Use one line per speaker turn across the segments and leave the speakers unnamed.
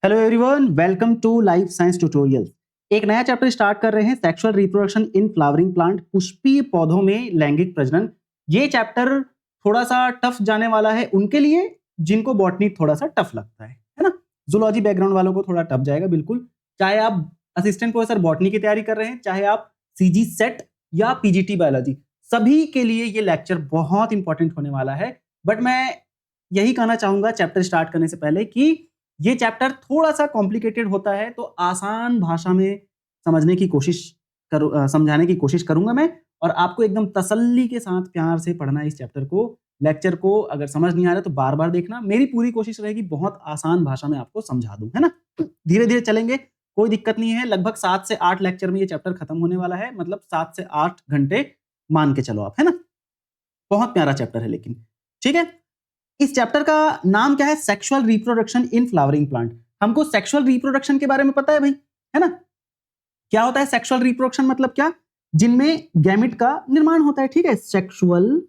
Hello everyone, welcome to life science tutorial. एक नया chapter start कर रहे हैं, sexual reproduction in flowering plant, पुष्पीय पौधों में लैंगिक प्रजनन। ये चैप्टर थोड़ा सा टफ जाने वाला है उनके लिए जिनको बॉटनी थोड़ा सा टफ लगता है ना। जूलॉजी बैकग्राउंड वालों को थोड़ा टफ जाएगा बिल्कुल, चाहे आप असिस्टेंट प्रोफेसर बॉटनी की तैयारी कर रहे हैं, चाहे आप सीजी सेट या पीजीटी बायोलॉजी, सभी के लिए ये लेक्चर बहुत इंपॉर्टेंट होने वाला है। बट मैं यही कहना चाहूंगा चैप्टर स्टार्ट करने से पहले कि ये चैप्टर थोड़ा सा कॉम्प्लिकेटेड होता है, तो आसान भाषा में समझने की कोशिश समझाने की कोशिश करूंगा मैं, और आपको एकदम तसल्ली के साथ प्यार से पढ़ना है इस चैप्टर को। लेक्चर को अगर समझ नहीं आ रहा तो बार बार देखना, मेरी पूरी कोशिश रहेगी बहुत आसान भाषा में आपको समझा दूं, है ना। धीरे धीरे चलेंगे, कोई दिक्कत नहीं है। लगभग 7 से 8 लेक्चर में ये चैप्टर खत्म होने वाला है, मतलब 7 से 8 घंटे मान के चलो आप, है ना। बहुत प्यारा चैप्टर है लेकिन, ठीक है। इस चैप्टर का नाम क्या है? Sexual reproduction in flowering plant. हमको सेक्सुअल रिप्रोडक्शन के बारे में पता है भाई, है ना। क्या होता है सेक्सुअल रिप्रोडक्शन? मतलब क्या? जिनमें गैमेट का निर्माण होता है, ठीक है। सेक्सुअल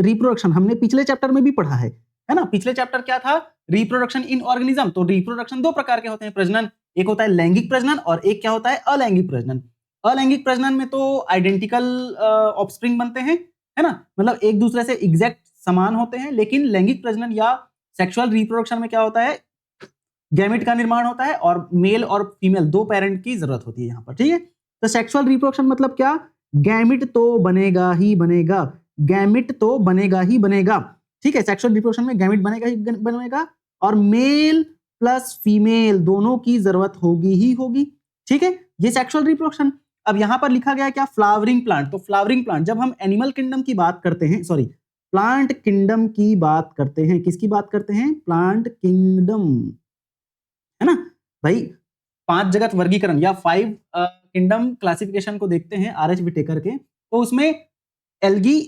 रिप्रोडक्शन हमने पिछले चैप्टर में भी पढ़ा है ना। पिछले चैप्टर क्या था? Reproduction in organism. तो रिप्रोडक्शन दो प्रकार के होते हैं प्रजनन, एक होता है लैंगिक प्रजनन और एक क्या होता है? अलैंगिक प्रजनन। अलैंगिक प्रजनन में तो आइडेंटिकल ऑफस्प्रिंग बनते हैं, है ना, मतलब एक दूसरे से एग्जैक्ट समान होते हैं। लेकिन लैंगिक प्रजनन या सेक्सुअल रिप्रोडक्शन में क्या होता है? गैमेट का निर्माण होता है और मेल और फीमेल दो पेरेंट की जरूरत होती है यहाँ पर, ठीक है। तो सेक्सुअल रिप्रोडक्शन मतलब क्या? गैमेट तो बनेगा ही बनेगा, गैमेट तो बनेगा ही बनेगा, ठीक है। सेक्सुअल रिप्रोडक्शन में गैमेट बनेगा ही बनेगा और मेल प्लस फीमेल दोनों की जरूरत होगी ही होगी, ठीक है। ये सेक्सुअल रिप्रोडक्शन। अब यहां पर लिखा गया क्या? Flowering plant. तो फ्लावरिंग प्लांट, जब हम एनिमल किंगडम की बात करते हैं, सॉरी प्लांट किंगडम की बात करते हैं, किसकी बात करते हैं? प्लांट किंगडम, है ना भाई। 5 जगत वर्गीकरण या 5 किंगडम क्लासिफिकेशन को देखते हैं आर एच विटेकर के, तो उसमें algae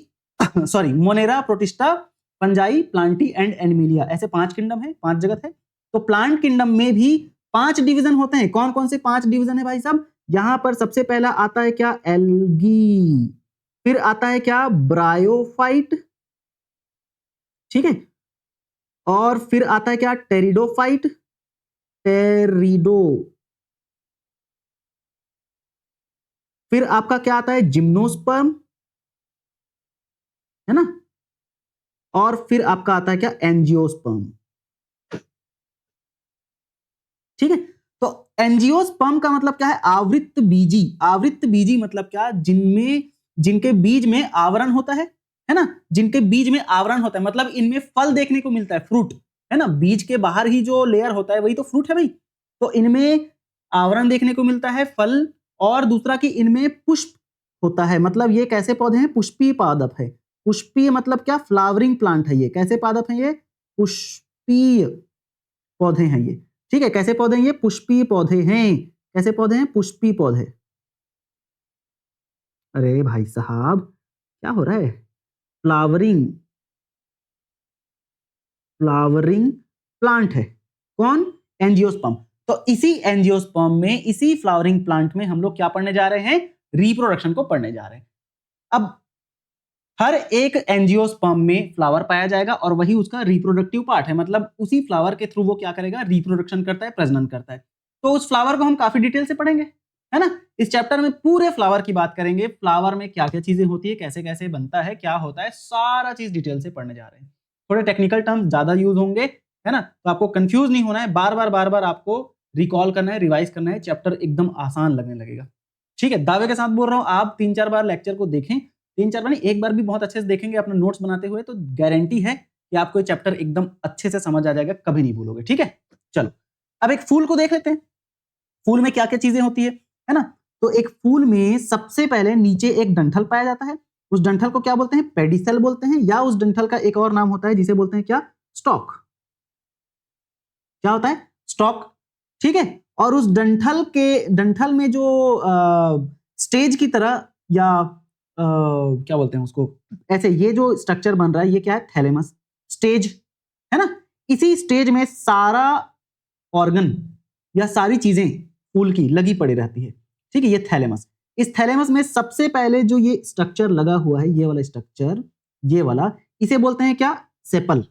sorry Monera, protista, fungi, Plantae and Animalia, ऐसे 5 किंगडम है, 5 जगत है। तो प्लांट किंगडम में भी 5 डिवीजन होते हैं। कौन कौन से 5 डिवीजन है भाई साहब? यहां पर सबसे पहला आता है क्या? एल्गी। फिर आता है क्या? ब्रायोफाइट, ठीक है। और फिर आता है क्या? टेरिडोफाइट, टेरिडो। फिर आपका क्या आता है? जिम्नोस्पर्म, है ना। और फिर आपका आता है क्या? एंजियोस्पर्म, ठीक है। तो एंजियोस्पर्म का मतलब क्या है? आवृत्त बीजी। आवृत्त बीजी मतलब क्या? जिनके बीज में आवरण होता है ना। जिनके बीज में आवरण होता है मतलब इनमें फल देखने को मिलता है, फ्रूट, है ना। बीज के बाहर ही जो लेयर होता है वही तो फ्रूट है भाई। तो इनमें आवरण देखने को मिलता है, फल। और दूसरा कि इनमें पुष्प होता है, मतलब ये कैसे पौधे हैं? पुष्पीय पादप है। पुष्पीय मतलब क्या? फ्लावरिंग प्लांट है ये। कैसे पादप है ये? पुष्पीय पौधे हैं ये, ठीक है। कैसे पौधे हैं ये? पुष्पीय पौधे हैं। कैसे पौधे हैं? पुष्पीय पौधे। अरे भाई साहब, क्या हो रहा है? फ्लावरिंग फ्लावरिंग प्लांट है। कौन? एंजियोस्पर्म। तो इसी एंजियोस्पर्म में, इसी फ्लावरिंग प्लांट में हम लोग क्या पढ़ने जा रहे हैं? रिप्रोडक्शन को पढ़ने जा रहे हैं। अब हर एक एंजियोस्पर्म में फ्लावर पाया जाएगा और वही उसका रिप्रोडक्टिव पार्ट है, मतलब उसी फ्लावर के थ्रू वो क्या करेगा? रिप्रोडक्शन करता है, प्रजनन करता है। तो उस फ्लावर को हम काफी डिटेल से पढ़ेंगे, है ना। इस चैप्टर में पूरे फ्लावर की बात करेंगे, फ्लावर में क्या क्या चीजें होती है, कैसे कैसे बनता है, क्या होता है, सारा चीज डिटेल से पढ़ने जा रहे हैं। थोड़े टेक्निकल टर्म्स ज्यादा यूज होंगे, है ना, तो आपको कंफ्यूज नहीं होना है, बार बार आपको रिकॉल करना है, रिवाइज करना है, चैप्टर एकदम आसान लगने लगेगा, ठीक है। दावे के साथ बोल रहा हूं, आप 3-4 बार लेक्चर को देखें, 3-4 बार नहीं, एक बार भी बहुत अच्छे से देखेंगे अपना नोट्स बनाते हुए, तो गारंटी है कि आपको ये चैप्टर एकदम अच्छे से समझ आ जाएगा, कभी नहीं भूलोगे, ठीक है। चलो अब एक फूल को देख लेते हैं। फूल में क्या क्या चीजें होती है ना। तो एक फूल में सबसे पहले नीचे एक डंठल पाया जाता है। उस डंठल को क्या बोलते हैं? पेडिसेल बोलते हैं, या उस डंठल का एक और नाम होता है जिसे बोलते हैं क्या? स्टॉक। क्या होता है? स्टॉक, ठीक है। और उस डंठल में जो स्टेज की तरह, या क्या बोलते हैं उसको, ऐसे ये जो स्ट्रक्चर बन रहा है ये क्या है? थैलेमस स्टेज, है ना। इसी स्टेज में सारा ऑर्गन या सारी चीजें फूल की लगी पड़ी रहती है, ठीक है। ये थैलेमस। इस थैलेमस में सबसे पहले जो ये स्ट्रक्चर लगा हुआ है, ये वाला स्ट्रक्चर, ये वाला, इसे बोलते हैं क्या? सेपल,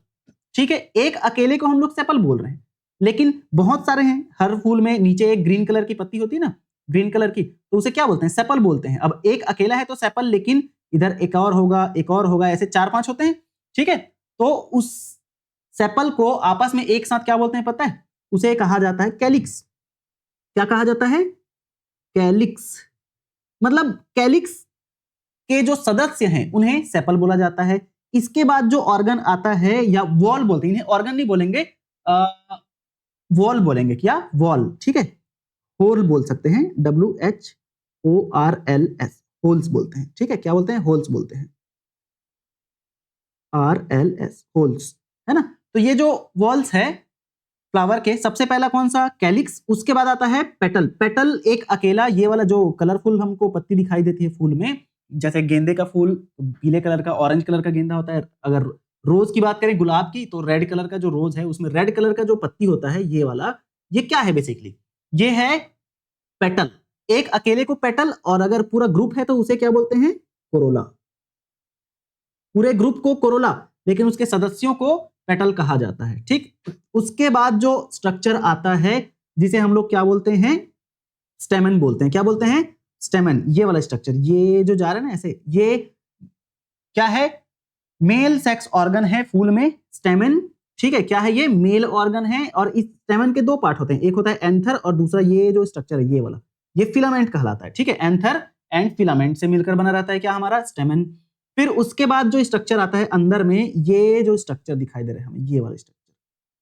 ठीक है। एक अकेले को हम लोग सेपल बोल रहे हैं। लेकिन बहुत सारे हैं। हर फूल में नीचे एक ग्रीन कलर की पत्ती होती है ना, ग्रीन कलर की, तो उसे क्या बोलते हैं? सेपल बोलते हैं। अब एक अकेला है तो सेपल, लेकिन इधर एक और होगा, एक और होगा, ऐसे 4-5 होते हैं, ठीक है। तो उस सेपल को आपस में एक साथ क्या बोलते हैं पता है? उसे कहा जाता है कैलिक्स। क्या कहा जाता है? कैलिक्स। मतलब कैलिक्स के जो सदस्य हैं उन्हें सेपल बोला जाता है। इसके बाद जो ऑर्गन आता है, या वॉल बोलते हैं, इन्हें ऑर्गन नहीं बोलेंगे, वॉल बोलेंगे। क्या? वॉल, ठीक है। होल बोल सकते हैं, WHORLS, होल्स बोलते हैं, ठीक है। क्या बोलते हैं? होल्स बोलते हैं, RLS, होल्स, है ना। तो ये जो वॉल्स है फ्लावर के, सबसे पहला कौन सा? कैलिक्स। उसके बाद आता है पेटल। पेटल एक अकेला, ये वाला जो कलरफुल हमको पत्ती दिखाई देती है फूल में, जैसे गेंदे का फूल पीले कलर का, ऑरेंज कलर का गेंदा होता है। अगर रोज की बात करें, गुलाब की, तो रेड कलर का जो रोज है उसमें रेड कलर का जो पत्ती होता है, ये वाला, ये क्या है बेसिकली? ये है पेटल। एक अकेले को पेटल, और अगर पूरा ग्रुप है तो उसे क्या बोलते हैं? कोरोला। पूरे ग्रुप को कोरोला, लेकिन उसके सदस्यों को पेटल कहा जाता है, ठीक। उसके बाद जो स्ट्रक्चर आता है, जिसे हम लोग क्या बोलते हैं? स्टेमन बोलते हैं। क्या बोलते हैं? स्टेमन। ये वाला स्ट्रक्चर, ये जो जा रहा है ना ऐसे, ये क्या है? मेल सेक्स ऑर्गन है फूल में, स्टेमन, ठीक है। क्या है? ये मेल ऑर्गन है। और इस स्टेमन के दो पार्ट होते हैं, एक होता है एंथर, और दूसरा ये जो स्ट्रक्चर है ये वाला, ये फिलामेंट कहलाता है, ठीक है। एंथर एंड फिलामेंट से मिलकर बना रहता है क्या? हमारा स्टेमन। फिर उसके बाद जो स्ट्रक्चर आता है अंदर में, ये जो स्ट्रक्चर दिखाई दे रहे हैं हमें, ये वाला स्ट्रक्चर,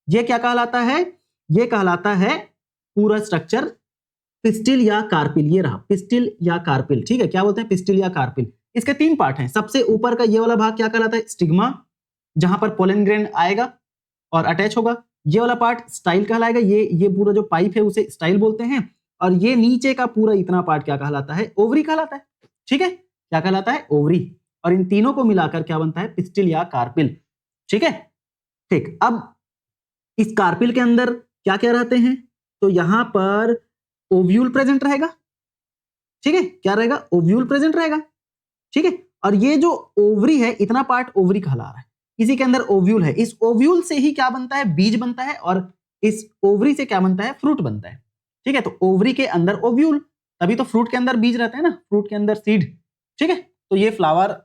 ये क्या कहलाता है? ये कहलाता है पूरा स्ट्रक्चर पिस्टिल या कार्पिल। ये रहा पिस्टिल या कार्पिल, ठीक है। क्या बोलते हैं? पिस्टिल या कार्पिल। इसके 3 पार्ट हैं। सबसे ऊपर का ये वाला भाग क्या कहलाता है? स्टिग्मा, जहां पर पोलन ग्रेन आएगा और अटैच होगा। ये वाला पार्ट स्टाइल कहलाएगा। ये पूरा जो पाइप है उसे स्टाइल बोलते हैं। और ये नीचे का पूरा इतना पार्ट क्या कहलाता है? ओवरी कहलाता है, ठीक है। क्या कहलाता है? ओवरी। और इन तीनों को मिलाकर क्या बनता है? पिस्टिल या कार्पिल, ठीक है। ठीक, अब इस कार्पिल के अंदर क्या क्या रहते हैं? तो यहां पर ओव्यूल प्रेजेंट रहेगा, ठीक है। क्या रहेगा? ओव्यूल प्रेजेंट रहेगा, ठीक है। और ये जो ओवरी है, इतना पार्ट ओवरी कहला रहा है। इसी के अंदर ओव्यूल है। इस ओव्यूल से ही क्या बनता है? बीज बनता है। और इस ओवरी से क्या बनता है? फ्रूट बनता है, ठीक है। तो ओवरी के अंदर ओव्यूल, तभी तो फ्रूट के अंदर बीज रहते हैं ना, फ्रूट के अंदर सीड, ठीक है। तो ये फ्लावर,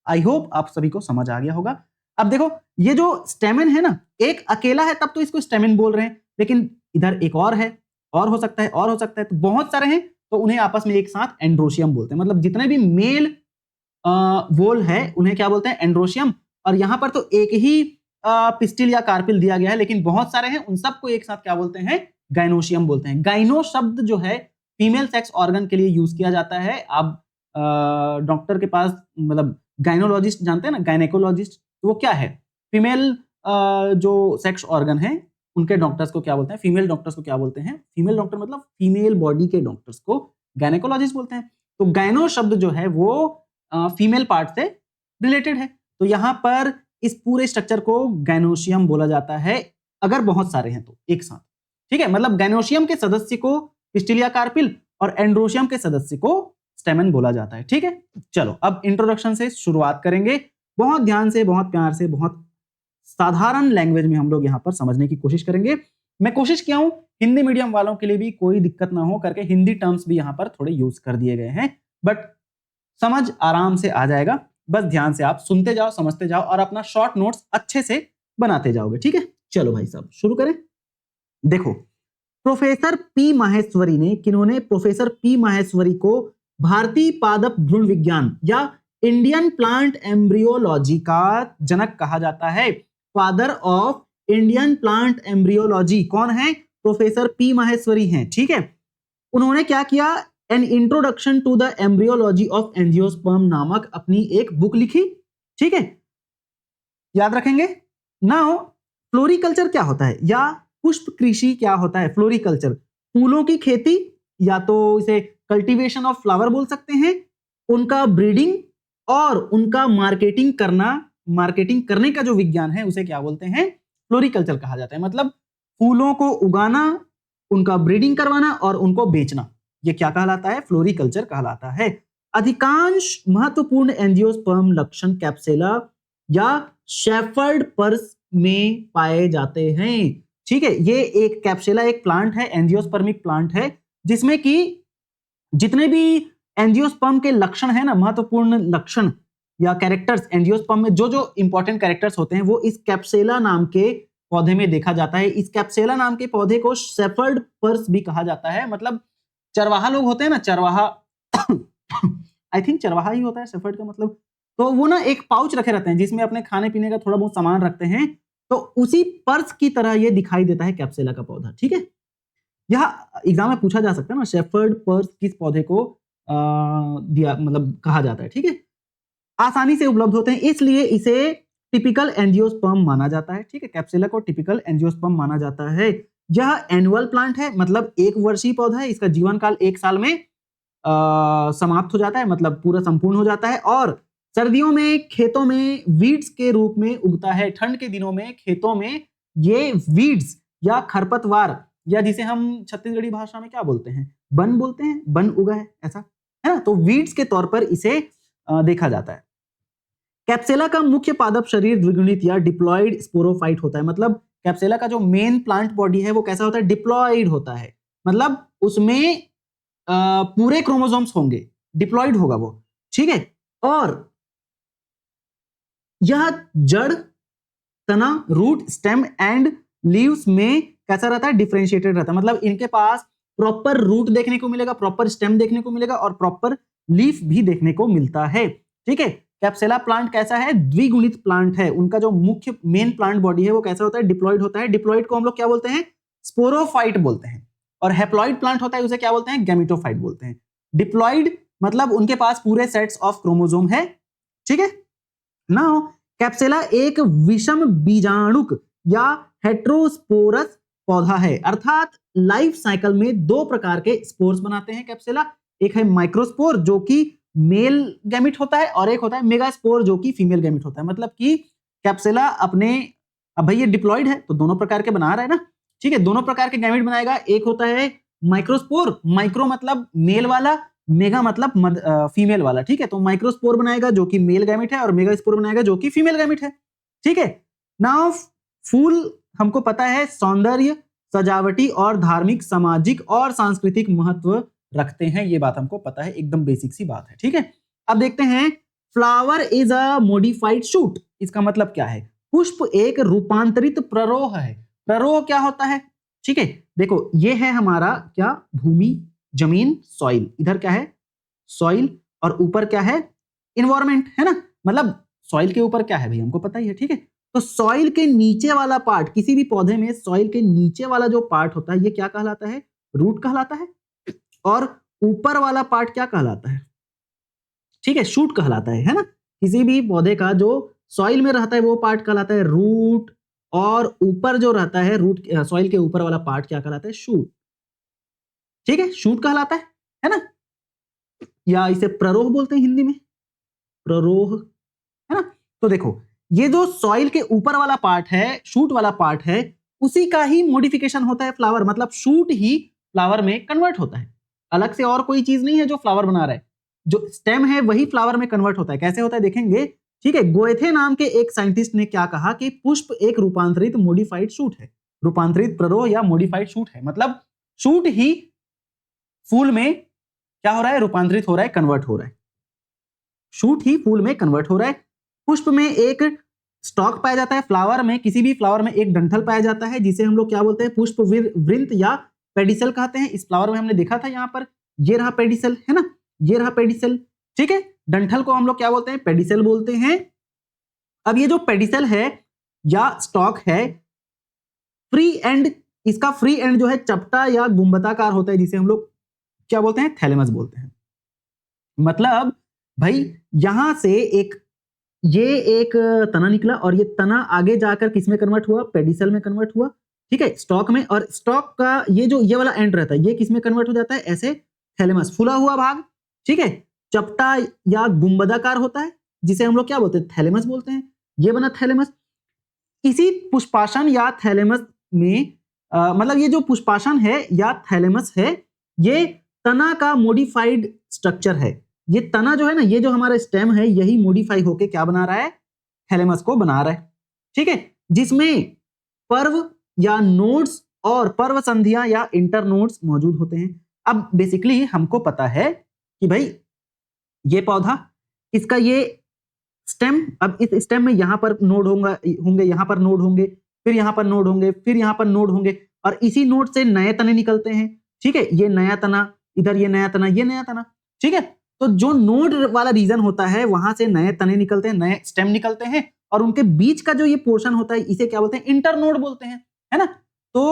आई होप आप सभी को समझ आ गया होगा। अब देखो, ये जो स्टेमन है ना, एक अकेला है तब तो इसको स्टेमन बोल रहे हैं, लेकिन इधर एक और है, और हो सकता है, और हो सकता है, तो बहुत सारे हैं, तो उन्हें आपस में एक साथ एंड्रोशियम बोलते हैं। मतलब जितने भी मेल वोल है उन्हें क्या बोलते हैं? एंड्रोशियम। और यहां पर तो एक ही पिस्टिल या कार्पिल दिया गया है, लेकिन बहुत सारे हैं, उन सबको एक साथ क्या बोलते हैं? गाइनोशियम बोलते हैं। गाइनो शब्द जो है फीमेल सेक्स ऑर्गन के लिए यूज किया जाता है। आप डॉक्टर के पास, मतलब गाइनोलॉजिस्ट जानते हैं ना, गायनेकोलॉजिस्ट, तो वो क्या है? फीमेल जो सेक्स ऑर्गन है उनके डॉक्टर्स को क्या बोलते हैं? फीमेल डॉक्टर्स को क्या बोलते हैं? फीमेल डॉक्टर मतलब फीमेल बॉडी के डॉक्टर्स को गायनेकोलॉजिस्ट बोलते हैं। तो गायनो शब्द जो है वो फीमेल पार्ट से रिलेटेड है। तो यहां पर इस पूरे स्ट्रक्चर को गायनोशियम बोला जाता है, अगर बहुत सारे हैं तो एक साथ, ठीक है। मतलब गायनोशियम के सदस्य को पिस्टिलिया कार्पिल और एंड्रोशियम के सदस्य को स्टेमन बोला जाता है, ठीक है। चलो अब इंट्रोडक्शन से शुरुआत करेंगे, बहुत ध्यान से, बहुत प्यार से, बहुत साधारण लैंग्वेज में हम लोग यहां पर समझने की कोशिश करेंगे। मैं कोशिश किया हूं हिंदी मीडियम वालों के लिए भी कोई दिक्कत ना हो करके हिंदी टर्म्स भी यहां पर थोड़े यूज कर दिए गए हैं, बट समझ आराम से आ जाएगा। बस ध्यान से आप सुनते जाओ, समझते जाओ और अपना शॉर्ट नोट्स अच्छे से बनाते जाओगे, ठीक है। चलो भाई साहब शुरू करें। देखो, प्रोफेसर पी माहेश्वरी ने, किन्होंने? प्रोफेसर पी माहेश्वरी को भारतीय पादप भ्रूण विज्ञान या इंडियन प्लांट एम्ब्रियोलॉजी का जनक कहा जाता है। Father of Indian plant embryology कौन है? प्रोफेसर पी माहेश्वरी हैं, ठीक है। उन्होंने क्या किया? An introduction to the embryology of angiosperm नामक अपनी एक बुक लिखी, ठीक है। याद रखेंगे। नाउ फ्लोरिकल्चर क्या होता है, या पुष्प कृषि क्या होता है? फ्लोरिकल्चर फूलों की खेती, या तो इसे कल्टीवेशन ऑफ फ्लावर बोल सकते हैं, उनका ब्रीडिंग और उनका मार्केटिंग करने का जो विज्ञान है उसे क्या बोलते हैं? फ्लोरिकल्चर कहा जाता है। मतलब फूलों को उगाना, उनका ब्रीडिंग करवाना और उनको बेचना, ये क्या कहलाता है? फ्लोरिकल्चर कहलाता है। अधिकांश महत्वपूर्ण एंजियोस्पर्म लक्षण कैप्सुला या शेफर्ड पर्स में पाए जाते हैं, ठीक है, ये एक कैप्सुला एक प्लांट है, एंजियोस्पर्मिक प्लांट है, जिसमें कि जितने भी एंजियोस्पर्म के लक्षण है ना, महत्वपूर्ण लक्षण या कैरेक्टर्स एंजियोस्पर्म में जो जो इंपॉर्टेंट कैरेक्टर्स होते हैं वो इस कैप्सुला नाम के पौधे में देखा जाता है। इस कैप्सुला नाम के पौधे को शेफर्ड पर्स भी कहा जाता है, मतलब चरवाहा लोग होते हैं ना, चरवाहा आई थिंक चरवाहा ही होता है शेफर्ड का मतलब। तो वो ना एक पाउच रखे रहते हैं जिसमें अपने खाने पीने का थोड़ा बहुत सामान रखते हैं, तो उसी पर्स की तरह ये दिखाई देता है कैप्सुला का पौधा। ठीक है, यह एग्जाम में पूछा जा सकता है ना, शेफर्ड पर्स किस पौधे को दिया मतलब कहा जाता है। ठीक है, आसानी से उपलब्ध होते हैं इसलिए इसे टिपिकल एंजियोस्पर्म माना जाता है। ठीक है, कैप्सुला को टिपिकल एंजियोस्पर्म माना जाता है। यह एनुअल प्लांट है, मतलब एक वर्षीय पौधा है, इसका जीवन काल 1 साल में समाप्त हो जाता है, मतलब पूरा संपूर्ण हो जाता है, और सर्दियों में खेतों में वीड्स के रूप में उगता है। ठंड के दिनों में खेतों में ये वीड्स या खरपतवार, या जिसे हम छत्तीसगढ़ी भाषा में क्या बोलते हैं, बन बोलते हैं, बन उगा है ऐसा है ना, तो वीड्स के तौर पर इसे देखा जाता है। कैप्सुला का मुख्य पादप शरीर द्विगुणित या डिप्लॉयड स्पोरोफाइट होता है, मतलब कैप्सुला का जो मेन प्लांट बॉडी है वो कैसा होता है, डिप्लॉयड होता है, मतलब उसमें पूरे क्रोमोसोम्स होंगे, डिप्लॉयड होगा वो। ठीक है, और यह जड़, तना, रूट, स्टेम एंड लीव्स में कैसा रहता है, डिफरेंशिएटेड रहता है, मतलब इनके पास प्रॉपर रूट देखने को मिलेगा, प्रॉपर स्टेम देखने को मिलेगा और प्रॉपर लीफ भी देखने को मिलता है। ठीक है, कैप्सुला प्लांट कैसा है, द्विगुणित प्लांट है। उनका जो मुख्य मेन प्लांट बॉडी है वो कैसा होता है, डिप्लॉयड होता है। डिप्लॉयड को हम लोग क्या बोलते हैं, स्पोरोफाइट बोलते हैं, और हैप्लॉयड प्लांट होता है उसे क्या बोलते हैं, गैमेटोफाइट बोलते हैं। डिप्लॉयड मतलब उनके पास पूरे सेट्स ऑफ क्रोमोसोम है। ठीक है, नाउ कैप्सुला एक विषम बीजाणुक या हेट्रोस्पोरस पौधा है, अर्थात लाइफ साइकिल में 2 प्रकार के स्पोर्स बनाते हैं कैप्सुला। एक है माइक्रोस्पोर जो कि मेल गैमिट होता है, और एक होता है मेगास्पोर जो कि फीमेल गैमिट होता है। मतलब कि कैप्सुला अपने, अब भाई ये डिप्लॉयड है तो दोनों प्रकार के बना रहा है ना। ठीक है, दोनों प्रकार के गैमिट बनाएगा। एक होता है माइक्रोस्पोर, माइक्रो मतलब मेल वाला, मेगा मतलब फीमेल वाला। ठीक है, तो माइक्रोस्पोर बनाएगा जो कि मेल गैमिट है, और मेगास्पोर बनाएगा जो कि फीमेल गैमिट है। ठीक है, नाउ फूल हमको पता है सौंदर्य, सजावटी और धार्मिक, सामाजिक और सांस्कृतिक महत्व रखते हैं, ये बात हमको पता है, एकदम बेसिक सी बात है। ठीक है, अब देखते हैं flower is a modified shoot. इसका मतलब क्या है, पुष्प एक रूपांतरित प्ररोह है। प्ररोह क्या होता है, ठीक है, देखो ये है हमारा क्या, भूमि, जमीन, सॉइल, इधर क्या है सॉइल, और ऊपर क्या है इन्वायरमेंट, है ना, मतलब सॉइल के ऊपर क्या है भाई हमको पता ही है। ठीक है, तो सॉइल के नीचे वाला पार्ट, किसी भी पौधे में सॉइल के नीचे वाला जो पार्ट होता है ये क्या कहलाता है, रूट कहलाता है, और ऊपर वाला पार्ट क्या कहलाता है, ठीक है, शूट कहलाता है ना। किसी भी पौधे का जो सॉइल में रहता है वो पार्ट कहलाता है रूट, और ऊपर जो रहता है रूट, सॉइल के ऊपर वाला पार्ट क्या कहलाता है, शूट। ठीक है, शूट कहलाता है ना, या इसे प्ररोह बोलते हैं हिंदी में, प्ररोह, है ना। तो देखो ये जो सॉइल के ऊपर वाला पार्ट है, शूट वाला पार्ट है, उसी का ही मॉडिफिकेशन होता है फ्लावर, मतलब शूट ही फ्लावर में कन्वर्ट होता है। अलग से और कोई चीज नहीं है जो फ्लावर बना रहा है, जो स्टेम है वही फ्लावर में कन्वर्ट होता है। कैसे होता है देखेंगे। ठीक है, गोएथे नाम के एक साइंटिस्ट ने क्या कहा कि पुष्प एक रूपांतरित मॉडिफाइड शूट है, रूपांतरित प्ररोह या मॉडिफाइड शूट है, मतलब शूट ही फूल में क्या हो रहा है, रूपांतरित हो रहा है, कन्वर्ट हो रहा है, शूट ही फूल में कन्वर्ट हो रहा है। पुष्प में एक स्टॉक पाया जाता है, फ्लावर में, किसी भी फ्लावर में एक डंठल पाया जाता है जिसे हम लोग क्या बोलते हैं, पुष्प वृंत या पेडिसल कहते हैं। इस फ्लावर में हमने देखा था यहाँ पर, ये रहा पेडिसल, है ना, ये रहा पेडिसल। ठीक है, डंठल को हम लोग क्या बोलते हैं, पेडिसल बोलते हैं। अब ये जो पेडिसल है या स्टॉक है, फ्री एंड, इसका फ्री एंड जो है चपटा या गुंबदाकार होता है, जिसे हम लोग क्या बोलते हैं, थैलेमस बोलते हैं। मतलब भाई यहां से ये एक तना निकला, और ये तना आगे जाकर किस में कन्वर्ट हुआ, पेडिसल में कन्वर्ट हुआ। ठीक है, स्टॉक में, और स्टॉक का ये वाला एंड रहता है, ये किस में कन्वर्ट हो जाता है, ऐसे थैलेमस, फूला हुआ भाग। ठीक है, चपटा या गुंबदाकार होता है जिसे हम लोग क्या बोलते हैं, थैलेमस बोलते हैं। ये बना थैलेमस। इसी पुष्पासन या थैलेमस में मतलब ये जो पुष्पासन है या थैलेमस है, ये तना का मॉडिफाइड स्ट्रक्चर है। ये तना जो है ना, ये जो हमारा स्टेम है, यही मॉडिफाई होके क्या बना रहा है, थैलेमस को बना रहा है। ठीक है, जिसमें पर्व या नोड्स और पर्व संधियां या इंटरनोड्स मौजूद होते हैं। अब बेसिकली हमको पता है कि भाई ये पौधा, इसका ये स्टेम, अब इस स्टेम में यहां पर नोड होंगे, यहां पर नोड होंगे, फिर यहां पर नोड होंगे, फिर यहां पर नोड होंगे, और इसी नोड से नए तने निकलते हैं। ठीक है, ये नया तना, इधर ये नया तना, ये नया तना। ठीक है, तो जो नोड वाला रीजन होता है वहां से नए तने निकलते हैं, नए स्टेम निकलते हैं, और उनके बीच का जो ये पोर्शन होता है इसे क्या बोलते हैं, इंटरनोड बोलते हैं, है ना। तो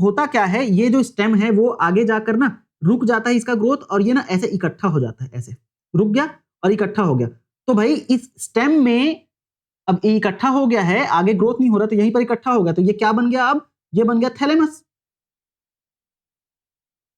होता क्या है, ये जो स्टेम है वो आगे जाकर ना रुक जाता है इसका ग्रोथ, और ये ना ऐसे इकट्ठा हो जाता है, ऐसे रुक गया और इकट्ठा हो गया। तो भाई इस स्टेम में अब ये इकट्ठा हो गया है, आगे ग्रोथ नहीं हो रहा, तो यहीं पर इकट्ठा हो गया, तो ये क्या बन गया, अब ये बन गया थैलेमस।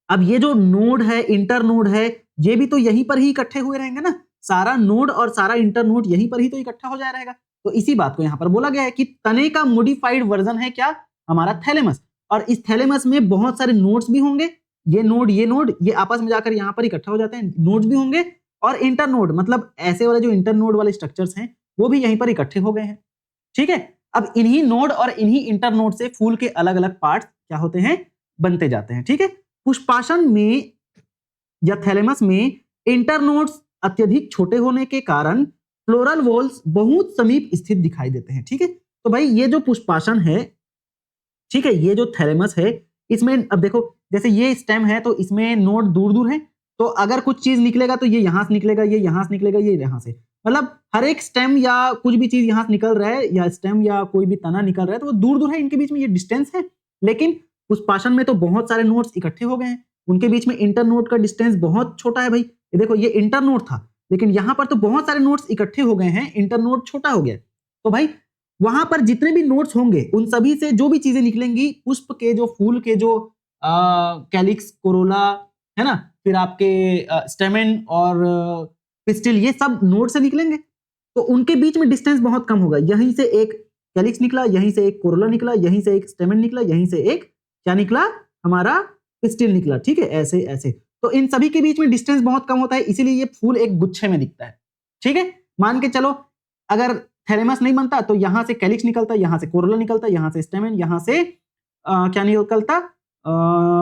अब ये जो नोड है, इंटरनोड है, ये भी तो यहीं पर ही इकट्ठे हुए रहेंगे ना, सारा नोड और सारा इंटरनोड यहीं पर ही तो इकट्ठा हो जाया रहेगा। तो इसी बात को यहां पर बोला गया है कि तने का मॉडिफाइड वर्जन है क्या, हमारा थैलेमस, और इस थैलेमस में बहुत सारे नोड्स भी होंगे, ये नोड ये आपस में जाकर यहां पर इकट्ठा हो जाते हैं, नोड्स भी होंगे, और इंटरनोड मतलब ऐसे वाले जो इंटरनोड वाले स्ट्रक्चर्स हैं वो भी यहीं पर इकट्ठे हो गए हैं। ठीक है, अब इन्हीं नोड और इन्हीं इंटरनोड से फूल के अलग अलग पार्ट क्या होते हैं, बनते जाते हैं। ठीक है, पुष्पासन में या थैलेमस में इंटरनोड्स अत्यधिक छोटे होने के कारण फ्लोरल वॉल्स बहुत समीप स्थित दिखाई देते हैं। ठीक है, तो भाई ये जो पुष्पासन है, ठीक है, ये जो थैलेमस है, इसमें अब देखो जैसे ये स्टेम है तो इसमें नोड दूर दूर है, तो अगर कुछ चीज निकलेगा तो ये यहां से निकलेगा, ये यहां से निकलेगा, ये यहां से, मतलब हर एक स्टेम या कुछ भी चीज यहां से निकल रहा है, या स्टेम या कोई भी तना निकल रहा है, तो वो दूर दूर है, इनके बीच में ये डिस्टेंस है। लेकिन पुष्पासन में तो बहुत सारे नोड्स इकट्ठे हो गए हैं, उनके बीच में इंटरनोड का डिस्टेंस बहुत छोटा है। भाई ये देखो, ये इंटरनोड था, लेकिन यहां पर तो बहुत सारे नोड्स इकट्ठे हो गए हैं, इंटरनोड छोटा हो गया। तो भाई वहां पर जितने भी नोड्स होंगे उन सभी से जो भी चीजें निकलेंगी, पुष्प के जो, फूल के जो कैलिक्स, कोरोला, है ना, फिर आपके स्टेमेन और पिस्टिल, ये सब नोड से निकलेंगे, तो उनके बीच में डिस्टेंस बहुत कम होगा। यहीं से एक कैलिक्स निकला, यहीं से एक कोरोला निकला, यहीं से एक स्टेमेन निकला, यहीं से एक क्या निकला, हमारा पिस्टिल निकला। ठीक है, ऐसे ऐसे, तो इन सभी के बीच में डिस्टेंस बहुत कम होता है, इसीलिए ये फूल एक गुच्छे में दिखता है। ठीक है, मान के चलो अगर थैलेमस नहीं बनता तो यहां से कैलिक्स निकलता, यहां से कोरोला निकलता, यहां से स्टेमेन, यहां से क्या निकलता,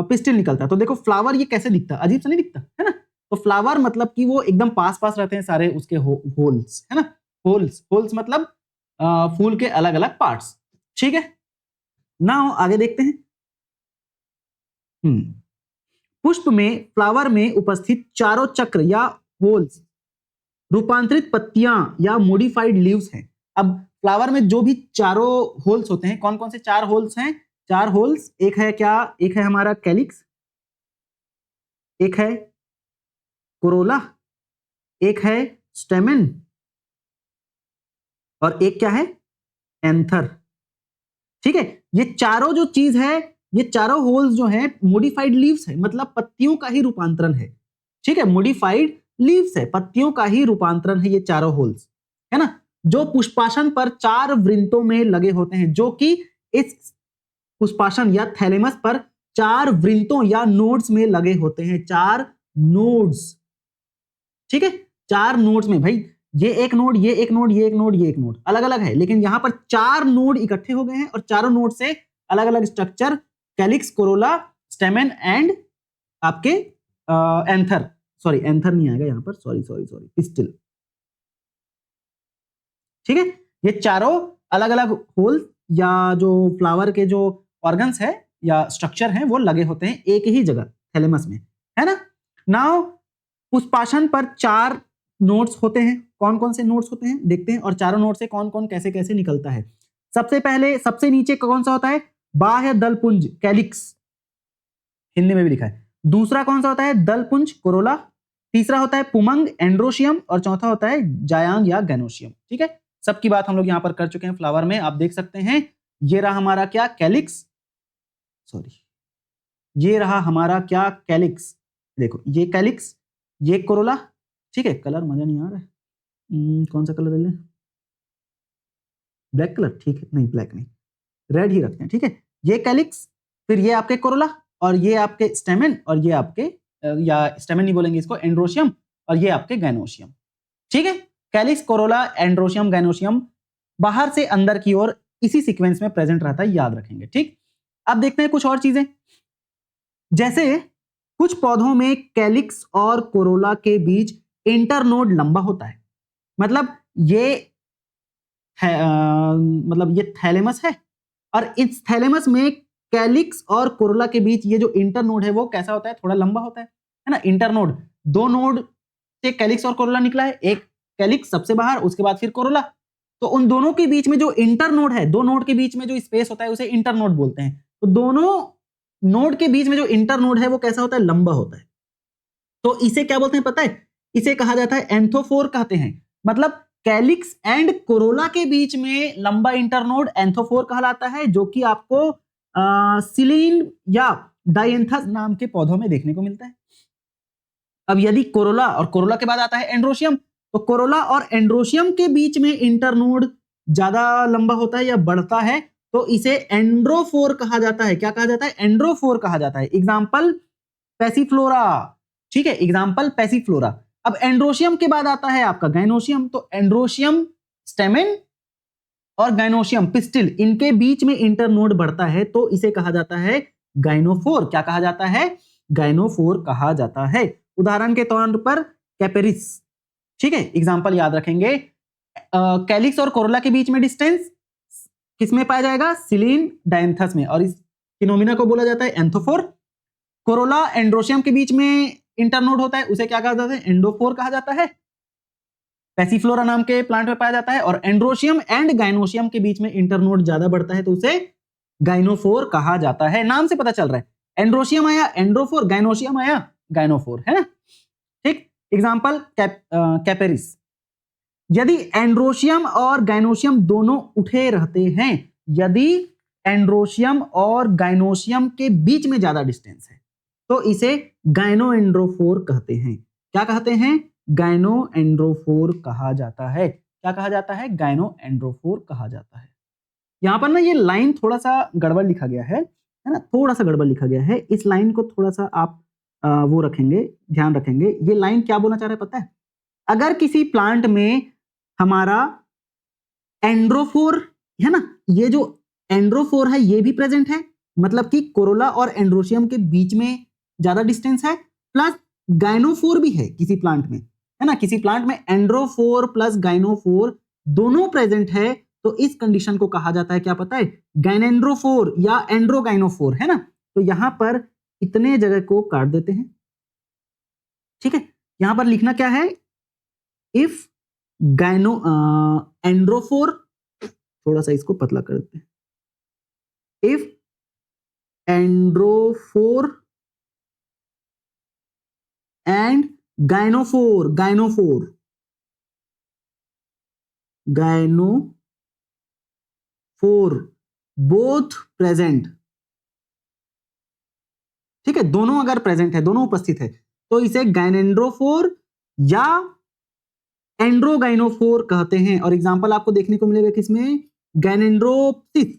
पिस्टिल निकलता। तो देखो फ्लावर ये कैसे दिखता, अजीब सा नहीं दिखता, है ना। तो फ्लावर मतलब कि वो एकदम पास पास रहते हैं सारे उसके होल्स, है ना, होल्स मतलब फूल के अलग अलग पार्ट्स। ठीक है, नाउ आगे देखते हैं। पुष्प में, फ्लावर में उपस्थित चारों चक्र या होल्स रूपांतरित पत्तियां या मॉडिफाइड लीव्स हैं। अब फ्लावर में जो भी चारों होल्स होते हैं, कौन कौन से चार होल्स हैं, चार होल्स, एक है क्या, एक है हमारा कैलिक्स, एक है कोरोला, एक है स्टेमेन, और एक क्या है, एंथर। ठीक है, ये चारों जो चीज है, ये चारों होल्स जो है मॉडिफाइड लीव्स है, मतलब पत्तियों का ही रूपांतरण है। ठीक है, मॉडिफाइड लीव्स है, पत्तियों का ही रूपांतरण है ये चारों होल्स, है ना, जो पुष्पासन पर चार वृंतों में लगे होते हैं, जो कि इस पुष्पासन या थैलेमस पर चार वृंतों या नोड्स में लगे होते हैं, चार नोड्स। ठीक है, चार नोड्स में, भाई ये एक नोड, ये एक नोड, ये एक नोड, ये एक नोड अलग अलग है, लेकिन यहां पर चार नोड इकट्ठे हो गए हैं, और चारों नोड से अलग अलग structure, calyx, Corolla, stamen and आपके एंथर, सॉरी एंथर नहीं आएगा यहां पर, सॉरी, पिस्टिल। ठीक है, ये चारों अलग अलग होल या जो फ्लावर के जो ऑर्गन्स है या स्ट्रक्चर हैं वो लगे होते हैं एक ही जगह, थैलेमस में, है ना। नाउ पुष्पासन पर चार नोड्स होते हैं, कौन कौन से नोड्स होते हैं देखते हैं, और चारों नोड से कौन कौन कैसे कैसे निकलता है। सबसे पहले सबसे नीचे कौन सा होता है, बाह्य दलपुंज, कैलिक्स, हिंदी में भी लिखा है। दूसरा कौन सा होता है, दलपुंज, कोरोला। तीसरा होता है पुमंग, एंड्रोशियम, और चौथा होता है जायांग या गैनोशियम। ठीक है, सबकी बात हम लोग यहां पर कर चुके हैं। फ्लावर में आप देख सकते हैं, ये रहा हमारा क्या, कैलिक्स, सॉरी ये रहा हमारा क्या, कैलिक्स, देखो ये कैलिक्स, ये कोरोला। ठीक है, कलर मजा नहीं आ रहा है, कौन सा कलर ले लें, ब्लैक कलर, ठीक है, नहीं ब्लैक नहीं, रेड ही रखते हैं। ठीक है, ये कैलिक्स, फिर ये आपके कोरोला, और ये आपके स्टेमेन, और ये आपके या स्टेमेन नहीं बोलेंगे इसको, एंड्रोशियम, और ये आपके गैनोशियम। ठीक है, कैलिक्स, कोरोला, एंड्रोशियम, गैनोशियम बाहर से अंदर की ओर इसी सीक्वेंस में प्रेजेंट रहता है, याद रखेंगे। ठीक, अब देखते हैं कुछ और चीजें, जैसे कुछ पौधों में कैलिक्स और कोरोला के बीच इंटरनोड लंबा होता है, मतलब ये थैलेमस है, और इस थैलेमस में कैलिक्स और कोरोला के बीच ये जो इंटरनोड है वो कैसा होता है, थोड़ा लंबा होता है ना। इंटरनोड, दो नोड से कैलिक्स और कोरोला निकला है, एक कैलिक्स सबसे बाहर, उसके बाद फिर कोरोला, तो उन दोनों के बीच में जो इंटरनोड है, दो नोड के बीच में जो स्पेस होता है उसे इंटरनोड बोलते हैं। तो दोनों नोड के बीच में जो इंटरनोड है वो कैसा होता है, लंबा होता है। तो इसे क्या बोलते हैं पता है, इसे कहा जाता है एंथोफोर कहते हैं। मतलब कैलिक्स एंड कोरोला के बीच में लंबा इंटरनोड एंथोफोर कहलाता है, जो कि आपको सिलीन या डायंथस नाम के पौधों में देखने को मिलता है। अब यदि कोरोला और कोरोला के बाद आता है एंड्रोशियम, तो कोरोला और एंड्रोशियम के बीच में इंटरनोड ज्यादा लंबा होता है या बढ़ता है, तो इसे एंड्रोफोर कहा जाता है। क्या कहा जाता है, एंड्रोफोर कहा जाता है। एग्जाम्पल पैसिफ्लोरा, ठीक है, एग्जाम्पल पैसिफ्लोरा। अब एंड्रोशियम के बाद आता है आपका गाइनोशियम, तो एंड्रोशियम स्टेमेन और गाइनोशियम पिस्टिल, इनके बीच में इंटरनोड बढ़ता है, तो इसे कहा जाता है गाइनोफोर। क्या कहा जाता है, गाइनोफोर कहा जाता है। उदाहरण के तौर पर कैपेरिस, ठीक है, एग्जाम्पल याद रखेंगे। कैलिक्स और कोरोला के बीच में डिस्टेंस किसमें पाया जाएगा, सिलीन डायंथस में, और इस फिनोमिना को बोला जाता है एंथोफोर। कोरोला एंड्रोशियम के बीच में इंटरनोड होता है, उसे क्या कहा जाता है, एंडोफोर कहा जाता है। पैसिफ्लोरा नाम के प्लांट में पाया जाता है, और एंड्रोशियम एंड गाइनोशियम के बीच में इंटरनोड ज्यादा बढ़ता है, तो उसे गाइनोफोर कहा जाता है। नाम से पता चल रहा है, एंड्रोशियम आया एंड्रोफोर, गाइनोशियम आया गाइनोफोर, है ना। ठीक, एग्जाम्पल कैपेरिस। यदि एंड्रोशियम और गाइनोशियम दोनों उठे रहते हैं, यदि एंड्रोशियम और गाइनोशियम के बीच में ज्यादा डिस्टेंस है, तो इसे गाइनोएंड्रोफोर कहते हैं। क्या कहते हैं, गाइनोएंड्रोफोर कहा जाता है। क्या कहा जाता है, गाइनोएंड्रोफोर कहा जाता है। यहां पर ना ये लाइन थोड़ा सा गड़बड़ लिखा गया है ना, थोड़ा सा गड़बड़ लिखा गया है। इस लाइन को थोड़ा सा आप वो रखेंगे, ध्यान रखेंगे। ये लाइन क्या बोलना चाह रहा है पता है, अगर किसी प्लांट में हमारा एंड्रोफोर है ना, ये जो एंड्रोफोर है ये भी प्रेजेंट है, मतलब कि कोरोला और एंड्रोशियम के बीच में ज्यादा डिस्टेंस है, प्लस गाइनोफोर भी है किसी प्लांट में, है ना। किसी प्लांट में एंड्रोफोर प्लस गाइनोफोर दोनों प्रेजेंट है, तो इस कंडीशन को कहा जाता है, क्या पता है, गाइनेंड्रोफोर या एंड्रोगाइनोफोर, है ना। तो यहां पर इतने जगह को काट देते हैं, ठीक है। यहां पर लिखना क्या है, इफ गाइनो एंड्रोफोर, थोड़ा सा इसको पतला कर देते हैं, इफ एंड्रोफोर एंड गाइनोफोर बोथ प्रेजेंट, ठीक है, दोनों अगर प्रेजेंट है, दोनों उपस्थित है, तो इसे गाइनेंड्रोफोर या एंड्रोगाइनोफोर कहते हैं। और एग्जांपल आपको देखने को मिलेगा किसमें, गाइनेंड्रोप्सिस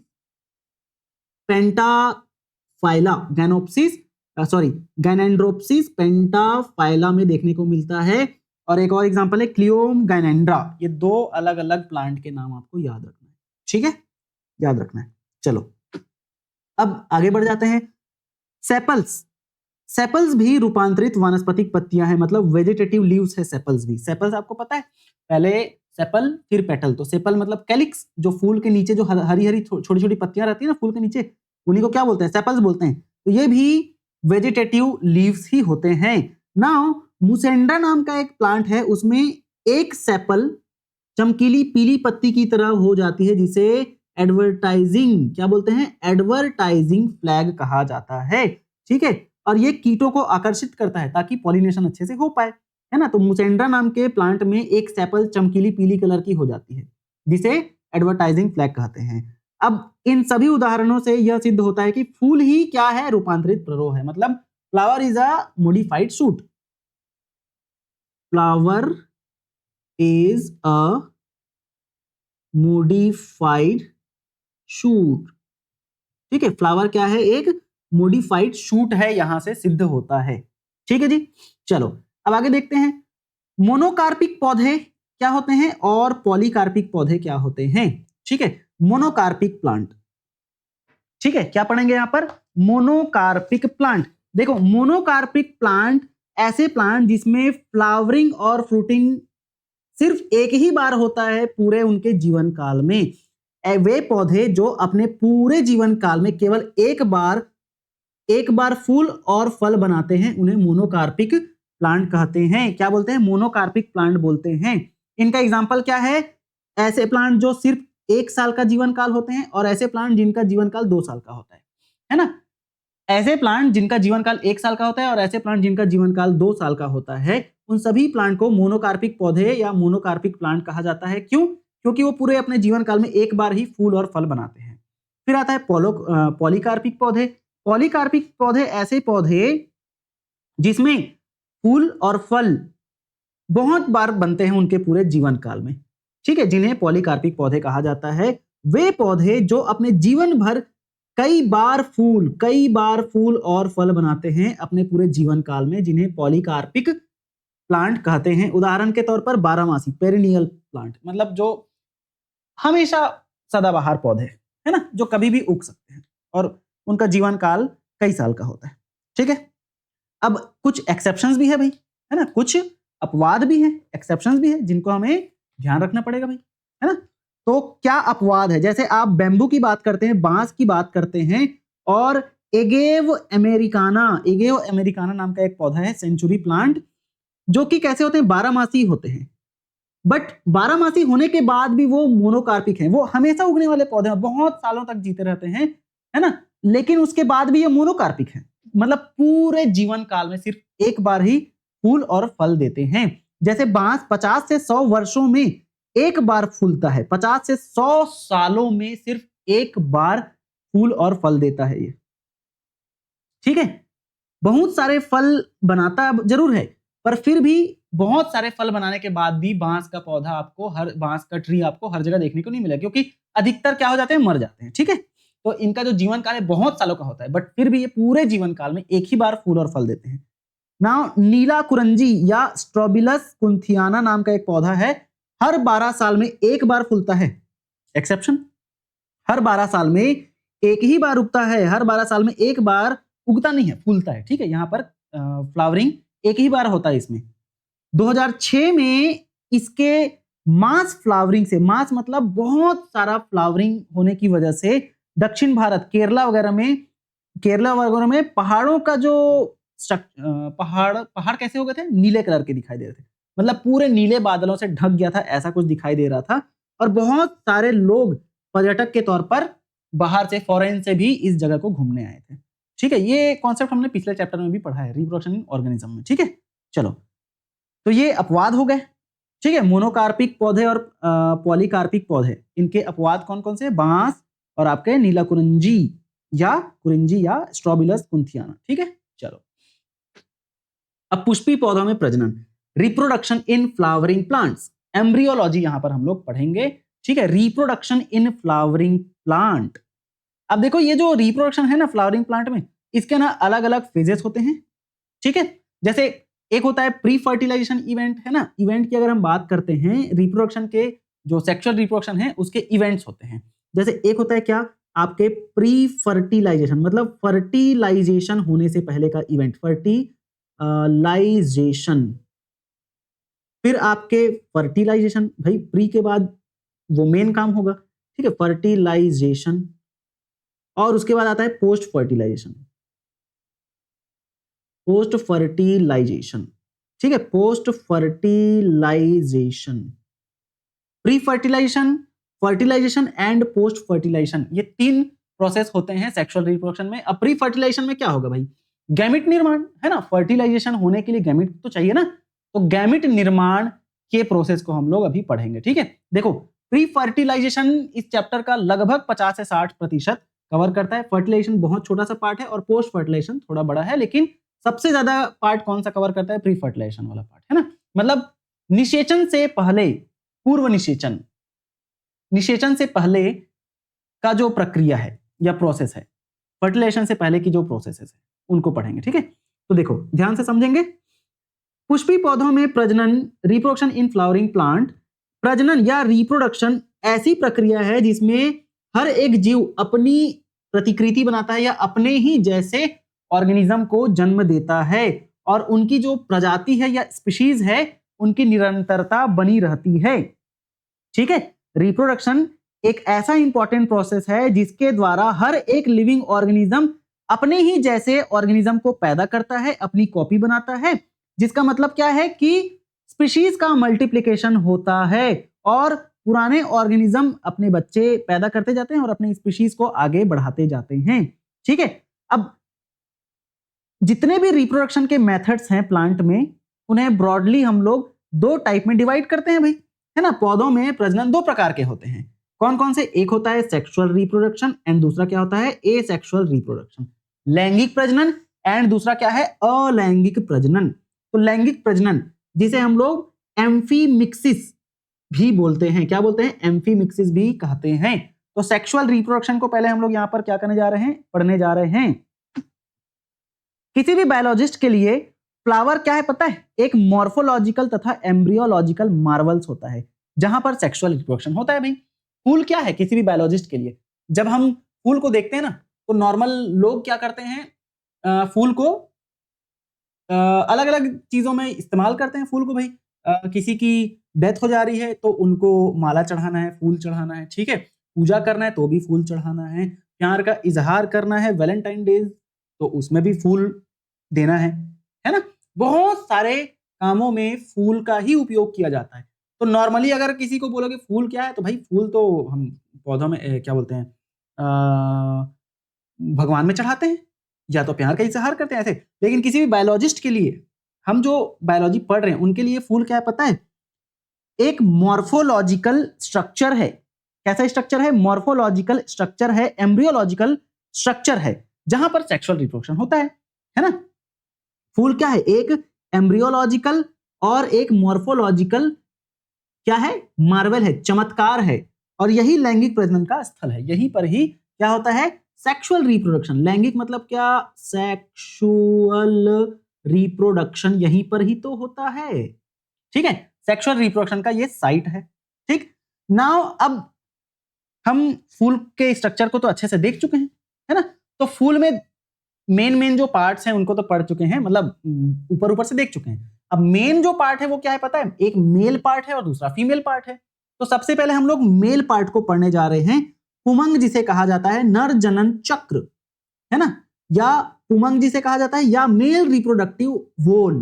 पेंटाफाइला, गाइनेंड्रोप्सिस पेंटाफाइला में देखने को मिलता है। और एक और एग्जांपल है क्लियोम गाइनेंड्रा। ये दो अलग अलग प्लांट के नाम आपको याद रखना है, ठीक है, याद रखना है। चलो अब आगे बढ़ जाते हैं। सेपल्स भी रूपांतरित वानस्पतिक पत्तियां हैं, मतलब वेजिटेटिव लीव्स है सेपल्स भी। सेपल्स आपको पता है, पहले सेपल फिर पेटल, तो सेपल मतलब कैलिक्स, जो फूल के नीचे जो हरी हरी छोटी छोटी पत्तियां रहती है ना फूल के नीचे, उन्हीं को क्या बोलते हैं, सेपल्स बोलते हैं। तो ये भी वेजिटेटिव लीव्स ही होते हैं। नाउ मुसेंडा नाम का एक प्लांट है, उसमें एक सेपल चमकीली पीली पत्ती की तरह हो जाती है, जिसे एडवर्टाइजिंग, क्या बोलते हैं, एडवर्टाइजिंग फ्लैग कहा जाता है, ठीक है। और ये कीटों को आकर्षित करता है ताकि पॉलिनेशन अच्छे से हो पाए, है ना। तो मुसेंडा नाम के प्लांट में एक सेपल चमकीली पीली कलर की हो जाती है, जिसे एडवर्टाइजिंग फ्लैग कहते हैं। अब इन सभी उदाहरणों से यह सिद्ध होता है कि फूल ही क्या है, रूपांतरित प्ररोह है। मतलब flower is a modified shoot, flower is a modified shoot, ठीक है। फ्लावर क्या है, एक मोडिफाइड शूट है, यहां से सिद्ध होता है, ठीक है जी। चलो अब आगे देखते हैं, मोनोकार्पिक पौधे क्या होते हैं और पॉलीकार्पिक पौधे क्या होते हैं, ठीक है। मोनोकार्पिक प्लांट, ठीक है, क्या पढ़ेंगे यहां पर? Monocarpic plant. देखो, मोनोकार्पिक प्लांट ऐसे प्लांट जिसमें फ्लावरिंग और फ्रूटिंग सिर्फ एक ही बार होता है पूरे उनके जीवन काल में। वे पौधे जो अपने पूरे जीवन काल में केवल एक बार फूल और फल बनाते हैं उन्हें मोनोकार्पिक प्लांट कहते हैं। क्या बोलते हैं? मोनोकार्पिक प्लांट बोलते हैं। इनका एग्जाम्पल क्या है? ऐसे प्लांट जो सिर्फ 1 साल का जीवन काल होते हैं और ऐसे प्लांट जिनका जीवन काल 2 साल का होता है ना? ऐसे प्लांट जिनका जीवन काल 1 साल का होता है और ऐसे प्लांट जिनका जीवन काल 2 साल का होता है, उन सभी प्लांट को मोनोकार्पिक पौधे या मोनोकार्पिक प्लांट कहा जाता है। क्यों? क्योंकि वो पूरे अपने जीवन काल में एक बार ही फूल और फल बनाते हैं। फिर आता है पॉलीकार्पिक पौधे। पॉलीकार्पिक पौधे ऐसे पौधे जिसमें फूल और फल बहुत बार बनते हैं उनके पूरे जीवन काल में, ठीक है, जिन्हें पॉलीकार्पिक पौधे कहा जाता है। वे पौधे जो अपने जीवन भर कई बार फूल और फल बनाते हैं अपने पूरे जीवन काल में, जिन्हें पॉलीकार्पिक प्लांट कहते हैं। उदाहरण के तौर पर बारहमासी, पेरिनियल प्लांट, मतलब जो हमेशा सदाबहार पौधे, है ना, जो कभी भी उग सकते हैं और उनका जीवन काल कई साल का होता है। ठीक है, अब कुछ एक्सेप्शंस भी है भाई, है ना, कुछ अपवाद भी हैं, एक्सेप्शंस भी है जिनको हमें ध्यान रखना पड़ेगा भाई, है ना। तो क्या अपवाद है? जैसे आप बैम्बू की बात करते हैं, बांस की बात करते हैं, और एगेव अमेरिकाना नाम का एक पौधा है, सेंचुरी प्लांट, जो कि कैसे होते हैं? 12 होते हैं। बट 12 होने के बाद भी वो मोनोकार्पिक हैं, वो हमेशा उगने वाले पौधे हैं, बहुत सालों तक जीते रहते हैं, है ना, लेकिन उसके बाद भी ये मोनोकार्पिक हैं, मतलब पूरे जीवन काल में सिर्फ एक बार ही फूल और फल देते हैं। जैसे बांस 50 से 100 वर्षों में एक बार फूलता है, 50 से 100 सालों में सिर्फ एक बार फूल और फल देता है ये, ठीक है। बहुत सारे फल बनाता जरूर है, पर फिर भी बहुत सारे फल बनाने के बाद भी बांस का पौधा आपको बांस का ट्री आपको हर जगह देखने को नहीं मिलेगा, क्योंकि अधिकतर क्या हो जाते हैं? मर जाते हैं, ठीक है। तो इनका जो जीवन काल है बहुत सालों का होता है, बट फिर भी ये पूरे जीवन काल में एक ही बार फूल और फल देते हैं। नाउ नीला कुरंजी या स्ट्रोबिलस कुंथियाना नाम का एक पौधा है, हर 12 साल में एक बार फूलता है। एक्सेप्शन, हर 12 साल में एक ही बार उगता है, हर 12 साल में एक बार उगता नहीं है, फूलता है, ठीक है। यहाँ पर फ्लावरिंग एक ही बार होता है इसमें। 2006 में इसके मास फ्लावरिंग से, मास मतलब बहुत सारा फ्लावरिंग होने की वजह से दक्षिण भारत, केरला वगैरह में पहाड़ों का जो पहाड़ कैसे हो गए थे? नीले कलर के दिखाई दे रहे थे, मतलब पूरे नीले बादलों से ढक गया था, ऐसा कुछ दिखाई दे रहा था। और बहुत सारे लोग पर्यटक के तौर पर बाहर से, फॉरेन से भी इस जगह को घूमने आए थे, ठीक है। ये कॉन्सेप्ट हमने पिछले चैप्टर में भी पढ़ा है, रिप्रोडक्शन इन ऑर्गेनिज्म में, ठीक है। चलो, तो ये अपवाद हो गए, ठीक है। मोनोकार्पिक पौधे और पॉलीकार्पिक पौधे, इनके अपवाद कौन कौन से? बांस और आपके नीला कुरिंजी या स्ट्रोबिलस कुंथियाना, ठीक है। चलो, अब पुष्पी पौधों में प्रजनन, reproduction in flowering plants, embryology यहां पर हम लोग पढ़ेंगे, ठीक है। Reproduction in flowering plant. अब देखो, ये जो रिप्रोडक्शन है ना फ्लावरिंग प्लांट में, इसके ना अलग अलग फेजेस होते हैं, ठीक है। जैसे एक होता है प्री फर्टिलाइजेशन इवेंट, है ना, इवेंट की अगर हम बात करते हैं, रिप्रोडक्शन के जो सेक्सुअल रिप्रोडक्शन है उसके इवेंट्स होते हैं। जैसे एक होता है क्या? आपके प्री फर्टिलाइजेशन, मतलब फर्टिलाइजेशन होने से पहले का इवेंट, फर्टिलाइजेशन। फिर आपके फर्टिलाइजेशन, भाई प्री के बाद वो मेन काम होगा, ठीक है, फर्टिलाइजेशन। और उसके बाद आता है पोस्ट फर्टिलाइजेशन, ठीक है, post fertilization, pre fertilization, fertilization and post fertilization, ये 3 प्रोसेस होते हैं सेक्सुअल रिप्रोडक्शन में। अब प्री फर्टिलाइजेशन में क्या होगा भाई? गैमिट निर्माण, है ना, फर्टिलाइजेशन होने के लिए गैमिट तो चाहिए ना, तो गैमिट निर्माण के प्रोसेस को हम लोग अभी पढ़ेंगे, ठीक है। देखो, प्री फर्टिलाइजेशन इस चैप्टर का लगभग 50 से 60% कवर करता है। फर्टिलाइजेशन बहुत छोटा सा पार्ट है और पोस्ट फर्टिलाइजेशन थोड़ा बड़ा है, लेकिन सबसे ज्यादा पार्ट कौन सा कवर करता है? प्री फर्टिलाइजेशन वाला पार्ट, है ना। मतलब निषेचन से पहले, पूर्व निषेचन से पहले का जो प्रक्रिया है या प्रोसेस है, फर्टिलाइजेशन से पहले की जो प्रोसेसेस है उनको पढ़ेंगे, ठीक है। तो देखो, ध्यान से समझेंगे। पुष्पी पौधों में प्रजनन, रिप्रोडक्शन इन फ्लावरिंग प्लांट। प्रजनन या रिप्रोडक्शन ऐसी प्रक्रिया है जिसमें हर एक जीव अपनी प्रतिकृति बनाता है या अपने ही जैसे ऑर्गेनिज्म को जन्म देता है और उनकी जो प्रजाति है या स्पीशीज है उनकी निरंतरता बनी रहती है। ठीक है, रिप्रोडक्शन एक ऐसा इंपॉर्टेंट प्रोसेस है जिसके द्वारा हर एक लिविंग ऑर्गेनिज्म अपने ही जैसे ऑर्गेनिज्म को पैदा करता है, अपनी कॉपी बनाता है, जिसका मतलब क्या है कि स्पीशीज का मल्टीप्लिकेशन होता है और पुराने ऑर्गेनिज्म अपने बच्चे पैदा करते जाते हैं और अपने स्पीशीज को आगे बढ़ाते जाते हैं। ठीक है, अब जितने भी रिप्रोडक्शन के मेथड्स हैं प्लांट में, उन्हें ब्रॉडली हम लोग दो टाइप में डिवाइड करते हैं भाई, है ना। पौधों में प्रजनन दो प्रकार के होते हैं। कौन कौन से? एक होता है सेक्सुअल रिप्रोडक्शन एंड दूसरा क्या होता है? Asexual reproduction. लैंगिक प्रजनन एंड दूसरा क्या है? अलैंगिक प्रजनन। तो लैंगिक प्रजनन जिसे हम लोग एम्फीमिक्सिस भी बोलते हैं। क्या बोलते हैं? एम्फीमिक्सिस भी कहते हैं। तो सेक्सुअल रिप्रोडक्शन को पहले हम लोग यहां पर क्या करने जा रहे हैं? पढ़ने जा रहे हैं। किसी भी बायोलॉजिस्ट के लिए फ्लावर क्या है पता है? एक मॉर्फोलॉजिकल तथा एम्ब्रियोलॉजिकल मार्वल्स होता है जहां पर सेक्सुअल रिप्रोडक्शन होता है भाई। फूल क्या है किसी भी बायोलॉजिस्ट के लिए? जब हम फूल को देखते हैं ना तो नॉर्मल लोग क्या करते हैं? फूल को अलग अलग चीजों में इस्तेमाल करते हैं फूल को भाई। किसी की डेथ हो जा रही है तो उनको माला चढ़ाना है, फूल चढ़ाना है, ठीक है। पूजा करना है तो भी फूल चढ़ाना है। प्यार का इजहार करना है वैलेंटाइन डेज तो उसमें भी फूल देना है ना। बहुत सारे कामों में फूल का ही उपयोग किया जाता है। तो नॉर्मली अगर किसी को बोलोगे फूल क्या है तो भाई फूल तो हम पौधों में क्या बोलते हैं, भगवान में चढ़ाते हैं या तो प्यार का इजहार करते हैं ऐसे। लेकिन किसी भी बायोलॉजिस्ट के लिए, हम जो बायोलॉजी पढ़ रहे हैं उनके लिए फूल क्या है पता है? एक मॉर्फोलॉजिकल स्ट्रक्चर है। कैसा स्ट्रक्चर है? मॉर्फोलॉजिकल स्ट्रक्चर है, एम्ब्रियोलॉजिकल स्ट्रक्चर है जहां पर सेक्सुअल रिप्रोडक्शन होता है ना। फूल क्या है? एक एम्ब्रियोलॉजिकल और एक मॉर्फोलॉजिकल क्या है? मार्वल है, चमत्कार है। और यही लैंगिक प्रजनन का स्थल है। यहीं पर ही क्या होता है? Sexual reproduction. लैंगिक मतलब क्या? सेक्सुअल रिप्रोडक्शन यहीं पर ही तो होता है। ठीक है, सेक्सुअल रिप्रोडक्शन का ये साइट है। ठीक, नाउ अब हम फूल के स्ट्रक्चर को तो अच्छे से देख चुके हैं, है ना। तो फूल में मेन जो पार्ट्स हैं उनको तो पढ़ चुके हैं, मतलब ऊपर ऊपर से देख चुके हैं। अब मेन जो पार्ट है वो क्या है पता है? एक मेल पार्ट है और दूसरा फीमेल पार्ट है। तो सबसे पहले हम लोग मेल पार्ट को पढ़ने जा रहे हैं। पुमंग जिसे कहा जाता है, नर जनन चक्र, है ना, या पुमंग जिसे कहा जाता है, या मेल रिप्रोडक्टिव वोल,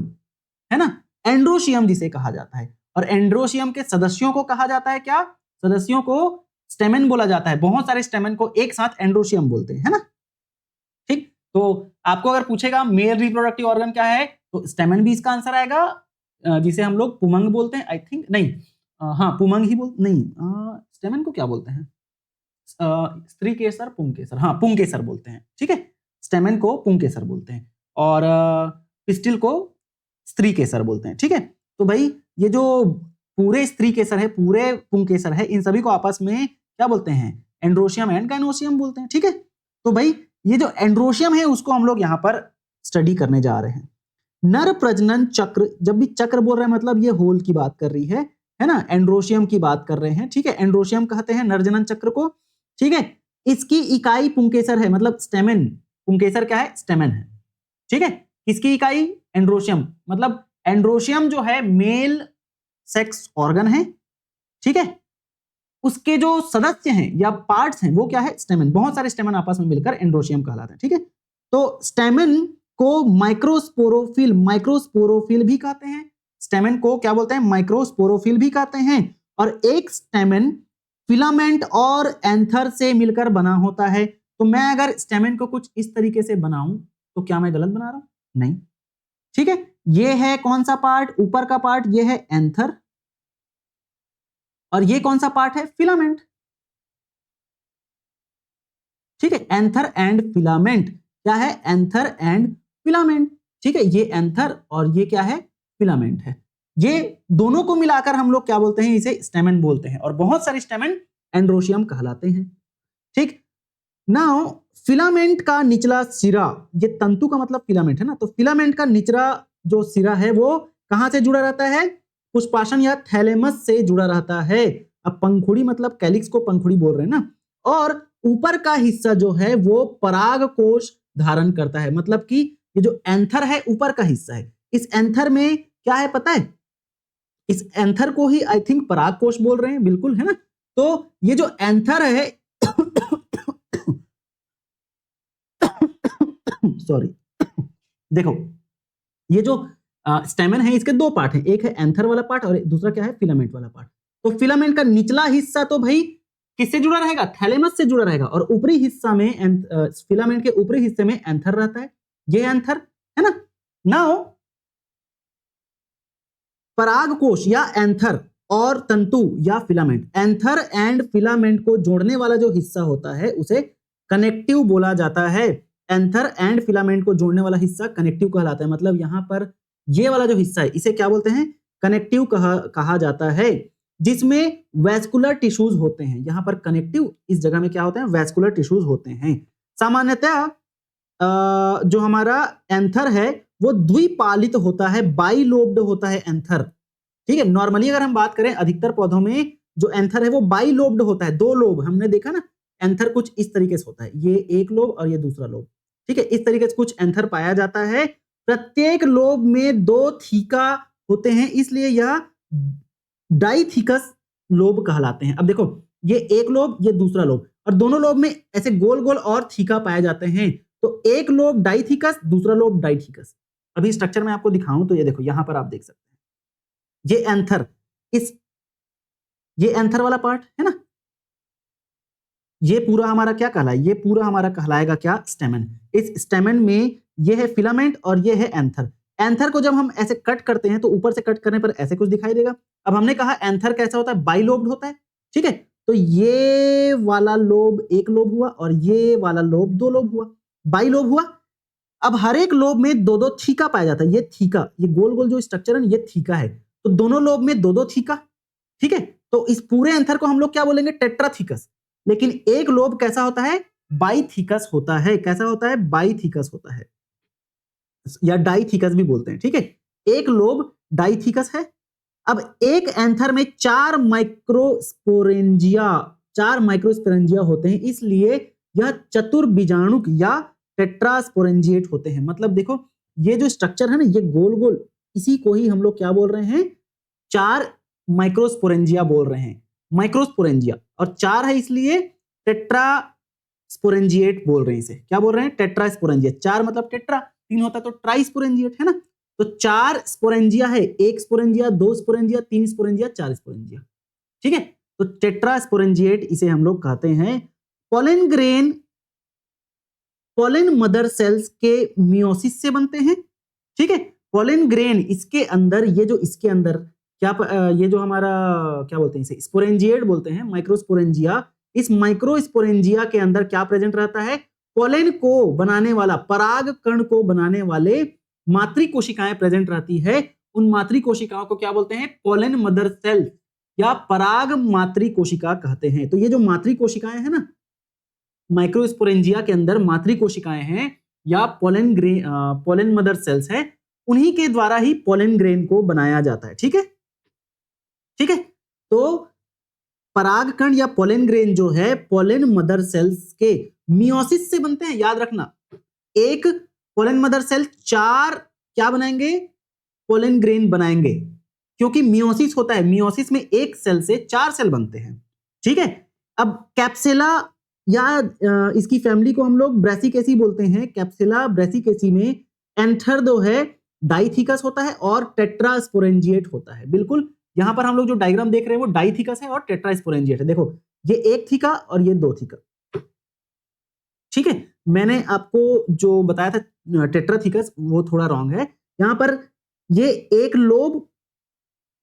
है ना। एंड्रोशियम जिसे कहा जाता है, और एंड्रोशियम के सदस्यों को कहा जाता है क्या? सदस्यों को स्टेमेन बोला जाता है। बहुत सारे स्टेमेन को एक साथ एंड्रोशियम बोलते हैं, है ना। ठीक, तो आपको अगर पूछेगा मेल रिप्रोडक्टिव ऑर्गन क्या है तो स्टेमेन भी इसका आंसर आएगा, जिसे हम लोग पुमंग बोलते हैं। आई थिंक नहीं, हाँ पुमंग ही बोल, नहीं स्टेमेन को क्या बोलते हैं? स्त्री केसर, पुंकेसर, हाँ पुंकेसर बोलते हैं। ठीक है, स्टेमेन को पुंकेसर बोलते हैं और पिस्टिल को स्त्री केसर बोलते हैं। ठीक है, तो भाई ये जो पूरे स्त्री केसर है, पूरे पुंकेसर है, इन सभी को आपस में क्या बोलते हैं? एंड्रोशियम एंड गाइनोशियम बोलते हैं। ठीक है, तो भाई ये जो एंड्रोशियम है उसको हम लोग यहां पर स्टडी करने जा रहे हैं। नर प्रजनन चक्र, जब भी चक्र बोल रहे हैं मतलब ये होल की बात कर रही है ना, एंड्रोशियम की बात कर रहे हैं। ठीक है, एंड्रोशियम कहते हैं नरजनन चक्र को। ठीक है, इसकी इकाई पुंकेसर है, मतलब स्टेमेन। पुंकेसर क्या है? स्टेमेन है। ठीक है, किसकी इकाई? एंड्रोशियम। मतलब एंड्रोशियम जो है मेल सेक्स ऑर्गन है। ठीक है, उसके जो सदस्य हैं या पार्ट्स हैं वो क्या है? स्टेमेन। बहुत सारे स्टेमेन आपस में मिलकर एंड्रोशियम कहलाते हैं। ठीक है, तो स्टेमेन को माइक्रोस्पोरोफिल भी कहते हैं। स्टेमेन को क्या बोलते हैं? माइक्रोस्पोरोफिल भी कहते हैं। और एक स्टेमेन फिलामेंट और एंथर से मिलकर बना होता है। तो मैं अगर स्टेमेन को कुछ इस तरीके से बनाऊं तो क्या मैं गलत बना रहा हूं? नहीं। ठीक है, ये है कौन सा पार्ट? ऊपर का पार्ट ये है एंथर, और ये कौन सा पार्ट है? फिलामेंट। ठीक है, एंथर एंड फिलामेंट। क्या है? Anther and filament. ठीक है, ये एंथर और ये क्या है? फिलामेंट है। ये दोनों को मिलाकर हम लोग क्या बोलते हैं? इसे स्टेमेन बोलते हैं। और बहुत सारे स्टेमेन एंड्रोशियम कहलाते हैं। ठीक, नाउ फिलामेंट का निचला सिरा, ये तंतु का मतलब फिलामेंट है ना, तो फिलामेंट का निचला जो सिरा है वो कहां से जुड़ा रहता है? पुष्पाशन या थैलेमस से जुड़ा रहता है। अब पंखुड़ी मतलब कैलिक्स को पंखुड़ी बोल रहे हैं ना, और ऊपर का हिस्सा जो है वो पराग कोश धारण करता है, मतलब कि ये जो एंथर है ऊपर का हिस्सा है, इस एंथर में क्या है पता है, इस एंथर को ही आई थिंक पराग कोश बोल रहे हैं, बिल्कुल है ना। तो ये जो एंथर है सॉरी, देखो ये जो स्टेमन है इसके दो पार्ट हैं, एक है एंथर वाला पार्ट और दूसरा क्या है, फिलामेंट वाला पार्ट। तो फिलामेंट का निचला हिस्सा तो भाई किससे जुड़ा रहेगा, थैलेमस से जुड़ा रहेगा, और ऊपरी हिस्सा में फिलामेंट के ऊपरी हिस्से में एंथर रहता है, ये एंथर है ना। नाउ परागकोश या एंथर और तंतु या फिलामेंट, एंथर एंड फिलामेंट को जोड़ने वाला जो हिस्सा होता है उसे कनेक्टिव बोला जाता है। एंथर एंड फिलामेंट को जोड़ने वाला हिस्सा कनेक्टिव कहलाता है, मतलब यहां पर ये वाला जो हिस्सा है इसे क्या बोलते हैं, कनेक्टिव कहा जाता है, जिसमें वैस्कुलर टिश्यूज होते हैं। यहां पर कनेक्टिव इस जगह में क्या होते हैं, वैस्कुलर टिश्यूज होते हैं। सामान्यतः जो हमारा एंथर है वो द्विपालित होता है, बाइलोब्ड होता है एंथर, ठीक है। नॉर्मली अगर हम बात करें अधिकतर पौधों में जो एंथर है वो बाइलोब्ड होता है, दो लोब, हमने देखा ना एंथर कुछ इस तरीके से होता है, ये एक लोब और ये दूसरा लोब, ठीक है, इस तरीके से कुछ एंथर पाया जाता है। प्रत्येक लोब में दो थीका होते हैं, इसलिए यह डाइथिकस लोब कहलाते हैं। अब देखो ये एक लोब ये दूसरा लोब, और दोनों लोब में ऐसे गोल गोल और थीका पाए जाते हैं, तो एक लोब डाइथिकस दूसरा लोब डाइथिकस। अभी स्ट्रक्चर में आपको दिखाऊं तो ये देखो यहां पर आप देख सकते हैं, ये एंथर, ये एंथर वाला पार्ट है ना, ये पूरा हमारा क्या कहलाए, ये पूरा हमारा कहलाएगा क्या, स्टेमन। इस स्टेमन में ये है फिलामेंट और ये है एंथर। एंथर को जब हम ऐसे कट करते हैं तो ऊपर से कट करने पर ऐसे कुछ दिखाई देगा। अब हमने कहा एंथर कैसा होता है, बाइलोब्ड होता है, ठीक है। तो ये वाला लोब एक लोब हुआ और ये वाला लोब दो लोब हुआ, बाइलोब हुआ। अब हर एक लोब में दो दो थीका पाया जाता है, ये थीका, ये गोल गोल जो स्ट्रक्चर है ये थीका है, तो दोनों लोब में दो दो थीका, ठीक है। तो इस पूरे एंथर को हम लोग क्या बोलेंगे, टेट्राथीकस। लेकिन एक लोब कैसा होता है, बाइथीकस होता है, कैसा होता है, बाइथीकस होता है, या डाइथीकस भी बोलते हैं, ठीक है। एक लोब डाइथीकस है। अब एक एंथर में चार माइक्रोस्पोरेंजिया होते हैं, इसलिए यह चतुर्बीजाणुक या टेट्रास्पोरेंजिएट होते हैं। मतलब देखो ये जो स्ट्रक्चर है ना, ये गोल गोल, इसी को ही हम लोग क्या बोल रहे हैं, चार माइक्रोस्पोरेंजिया बोल रहे हैं, माइक्रोस्पोरेंजिया, और चार है इसलिए टेट्रास्पोरेंजिएट बोल रहे हैं, इसे क्या बोल रहे हैं, टेट्रास्पोरेंजिया। चार मतलब टेट्रा, तीन होता तो ट्राइस्पोरेंजिएट है ना। तो चार स्पोरेंजिया है, एक स्पोरेंजिया, दो स्पोरेंजिया, तीन स्पोरेंजिया, चार स्पोरेंजिया, ठीक है। तो टेट्रास्पोरेंजिएट इसे हम लोग कहते हैं। Pollen grain pollen mother cells के मियोसिस से बनते हैं, ठीक है। पोलन ग्रेन इसके अंदर, ये जो इसके अंदर क्या ये जो हमारा क्या बोलते हैं इसे, स्पोरेंजिएट बोलते हैं, माइक्रोस्पोरेंजिया। इस माइक्रोस्पोरेंजिया के अंदर क्या प्रेजेंट रहता है, पोलन को बनाने वाला, पराग कण को बनाने वाले मातृ कोशिकाएं प्रेजेंट रहती है। उन मातृ कोशिकाओं को क्या बोलते हैं, पोलन मदर सेल या पराग मातृ कोशिका कहते हैं। तो ये जो मातृ कोशिकाएं हैं ना, माइक्रोस्पोरेंजिया के अंदर मातृ कोशिकाएं हैं या पोलन मदर सेल्स है, उन्हीं के द्वारा ही पोलन ग्रेन को बनाया जाता है, ठीक है, ठीक है। तो परागकण या पोलन ग्रेन जो है पोलन मदर सेल्स के मियोसिस से बनते हैं, याद रखना। एक पोलन मदर सेल चार क्या बनाएंगे, पोलन ग्रेन बनाएंगे, क्योंकि मियोसिस होता है, मियोसिस में एक सेल से चार सेल बनते हैं, ठीक है। अब कैप्सुला या इसकी फैमिली को हम लोग ब्रेसिकेसी बोलते हैं। कैप्सुला ब्रेसिकेसी में एंथर जो है डाइथिकस होता है और टेट्रास्पोरेंजिएट होता है। बिल्कुल यहां पर हम लोग जो डायग्राम देख रहे हैं वो डाइथिकस है और टेट्रास्पोरेंजिएट है। देखो ये एक थीका और ये दो थीका, ठीक है। मैंने आपको जो बताया था टेट्राथीकस वो थोड़ा रॉन्ग है। यहां पर ये एक लोब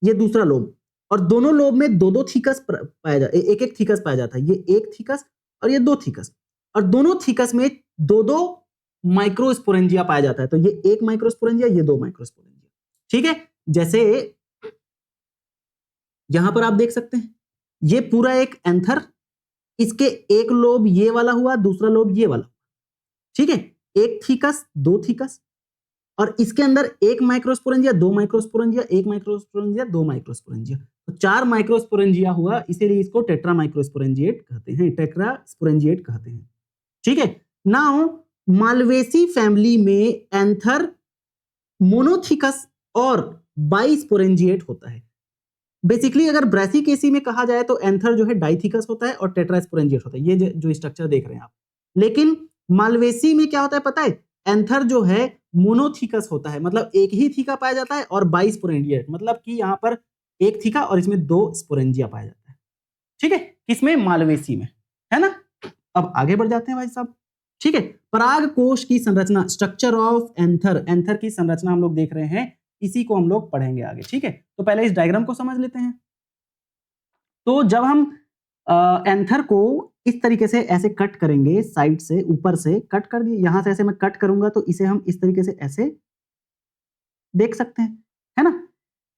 ये दूसरा लोब, और दोनों लोब में दो दो थीकस पाया जाता है, एक एक थीकस पाया जाता है, ये एक थीकस और ये दो थीकस, और दोनों थीकस में दो दो माइक्रोस्पोरेंजिया पाया जाता है। तो ये एक माइक्रोस्पोरेंजिया, ये दो माइक्रोस्पोरेंजिया, ठीक है। जैसे यहां पर आप देख सकते हैं ये पूरा एक एंथर, इसके एक लोब ये वाला हुआ, दूसरा लोब ये वाला, ठीक है। एक थीकस दो थीकस, और इसके अंदर एक माइक्रोस्पोरेंजिया, दो माइक्रोस्पोरेंजिया, एक माइक्रोस्पोरेंजिया, दो माइक्रोस्पोरेंजिया। तो 4 माइक्रोस्पोरेंजिया हुआ, इसीलिए इसको टेट्रा माइक्रोस्पोरेंजिएट कहते हैं, टेट्रा स्पोरेंजिएट कहते हैं। ठीक है, नाउ मालवेसी फैमिली में एंथर मोनोथिकस और बाइस्पोरेंजिएट होता है। बेसिकली अगर ब्रैसिकेसी में कहा जाए तो एंथर जो है डाइथिकस होता है और टेट्रास्पोरेंजिएट होता है, ये जो स्ट्रक्चर देख रहे हैं आप। लेकिन मालवेसी में क्या होता है पता है, एंथर जो है मोनोथिकस होता है, मतलब एक ही थीका पाया जाता है, और बाइस्पोरेंजिएट मतलब कि यहाँ पर एक थीका और इसमें 2 स्पोरेंजिया पाया जाता है। ठीक है, किसमें? मालवेसी में, है ना। अब आगे बढ़ जाते हैं भाई साहब। ठीक है, पराग कोश की संरचना, स्ट्रक्चर ऑफ एंथर, एंथर की संरचना हम लोग देख रहे हैं, इसी को हम लोग पढ़ेंगे आगे। ठीक है, तो पहले इस डायग्राम को समझ लेते हैं। तो जब हम एंथर को इस तरीके से ऐसे कट करेंगे, साइड से ऊपर से कट कर दिए, यहां से ऐसे मैं कट करूंगा तो इसे हम इस तरीके से ऐसे देख सकते हैं, है ना।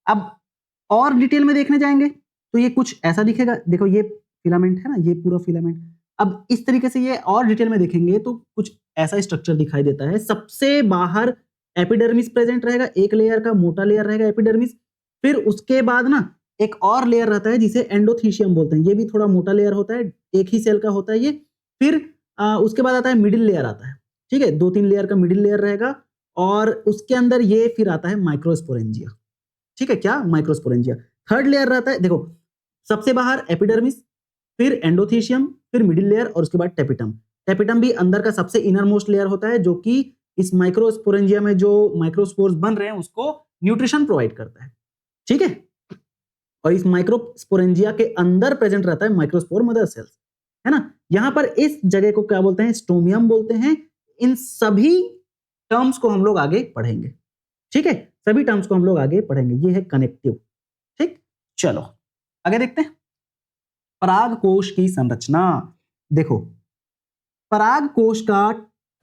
अब और डिटेल में देखने जाएंगे तो ये कुछ ऐसा दिखेगा, देखो ये फिलामेंट है ना, ये पूरा फिलामेंट। अब इस तरीके से ये और डिटेल में देखेंगे तो कुछ ऐसा स्ट्रक्चर दिखाई देता है। सबसे बाहर एपिडर्मिस प्रेजेंट रहेगा, एक लेयर का मोटा लेयर रहेगा एपिडर्मिस, फिर उसके बाद ना एक और लेयर रहता है जिसे एंडोथीशियम बोलते हैं, ये भी थोड़ा मोटा लेयर होता है, एक ही सेल का होता है ये। फिर उसके बाद आता है मिडिल लेयर आता है, ठीक है, 2-3 लेयर का मिडिल लेयर रहेगा, और उसके अंदर ये फिर आता है माइक्रोस्पोरेंजिया। ठीक है, क्या? माइक्रोस्पोरेंजिया। थर्ड लेयर रहता है, देखो सबसे बाहर एपिडर्मिस, फिर एंडोथीशियम, फिर मिडिल लेयर, और उसके बाद टेपिटम। टेपिटम भी अंदर का सबसे इनर मोस्ट लेयर होता है, जो कि इस माइक्रोस्पोरेंजिया में जो माइक्रोस्पोर्स बन रहे हैं उसको न्यूट्रिशन प्रोवाइड करता है। ठीक है, और इस माइक्रोस्पोरेंजिया के अंदर प्रेजेंट रहता है माइक्रोस्पोर मदर सेल्स, है ना। यहां पर इस जगह को क्या बोलते हैं? स्टोमियम बोलते हैं। इन सभी टर्म्स को हम लोग आगे पढ़ेंगे। ठीक है, सभी टर्म्स को हम लोग आगे पढ़ेंगे। ये है कनेक्टिव। ठीक, चलो आगे देखते हैं। पराग कोश की संरचना देखो, पराग कोश का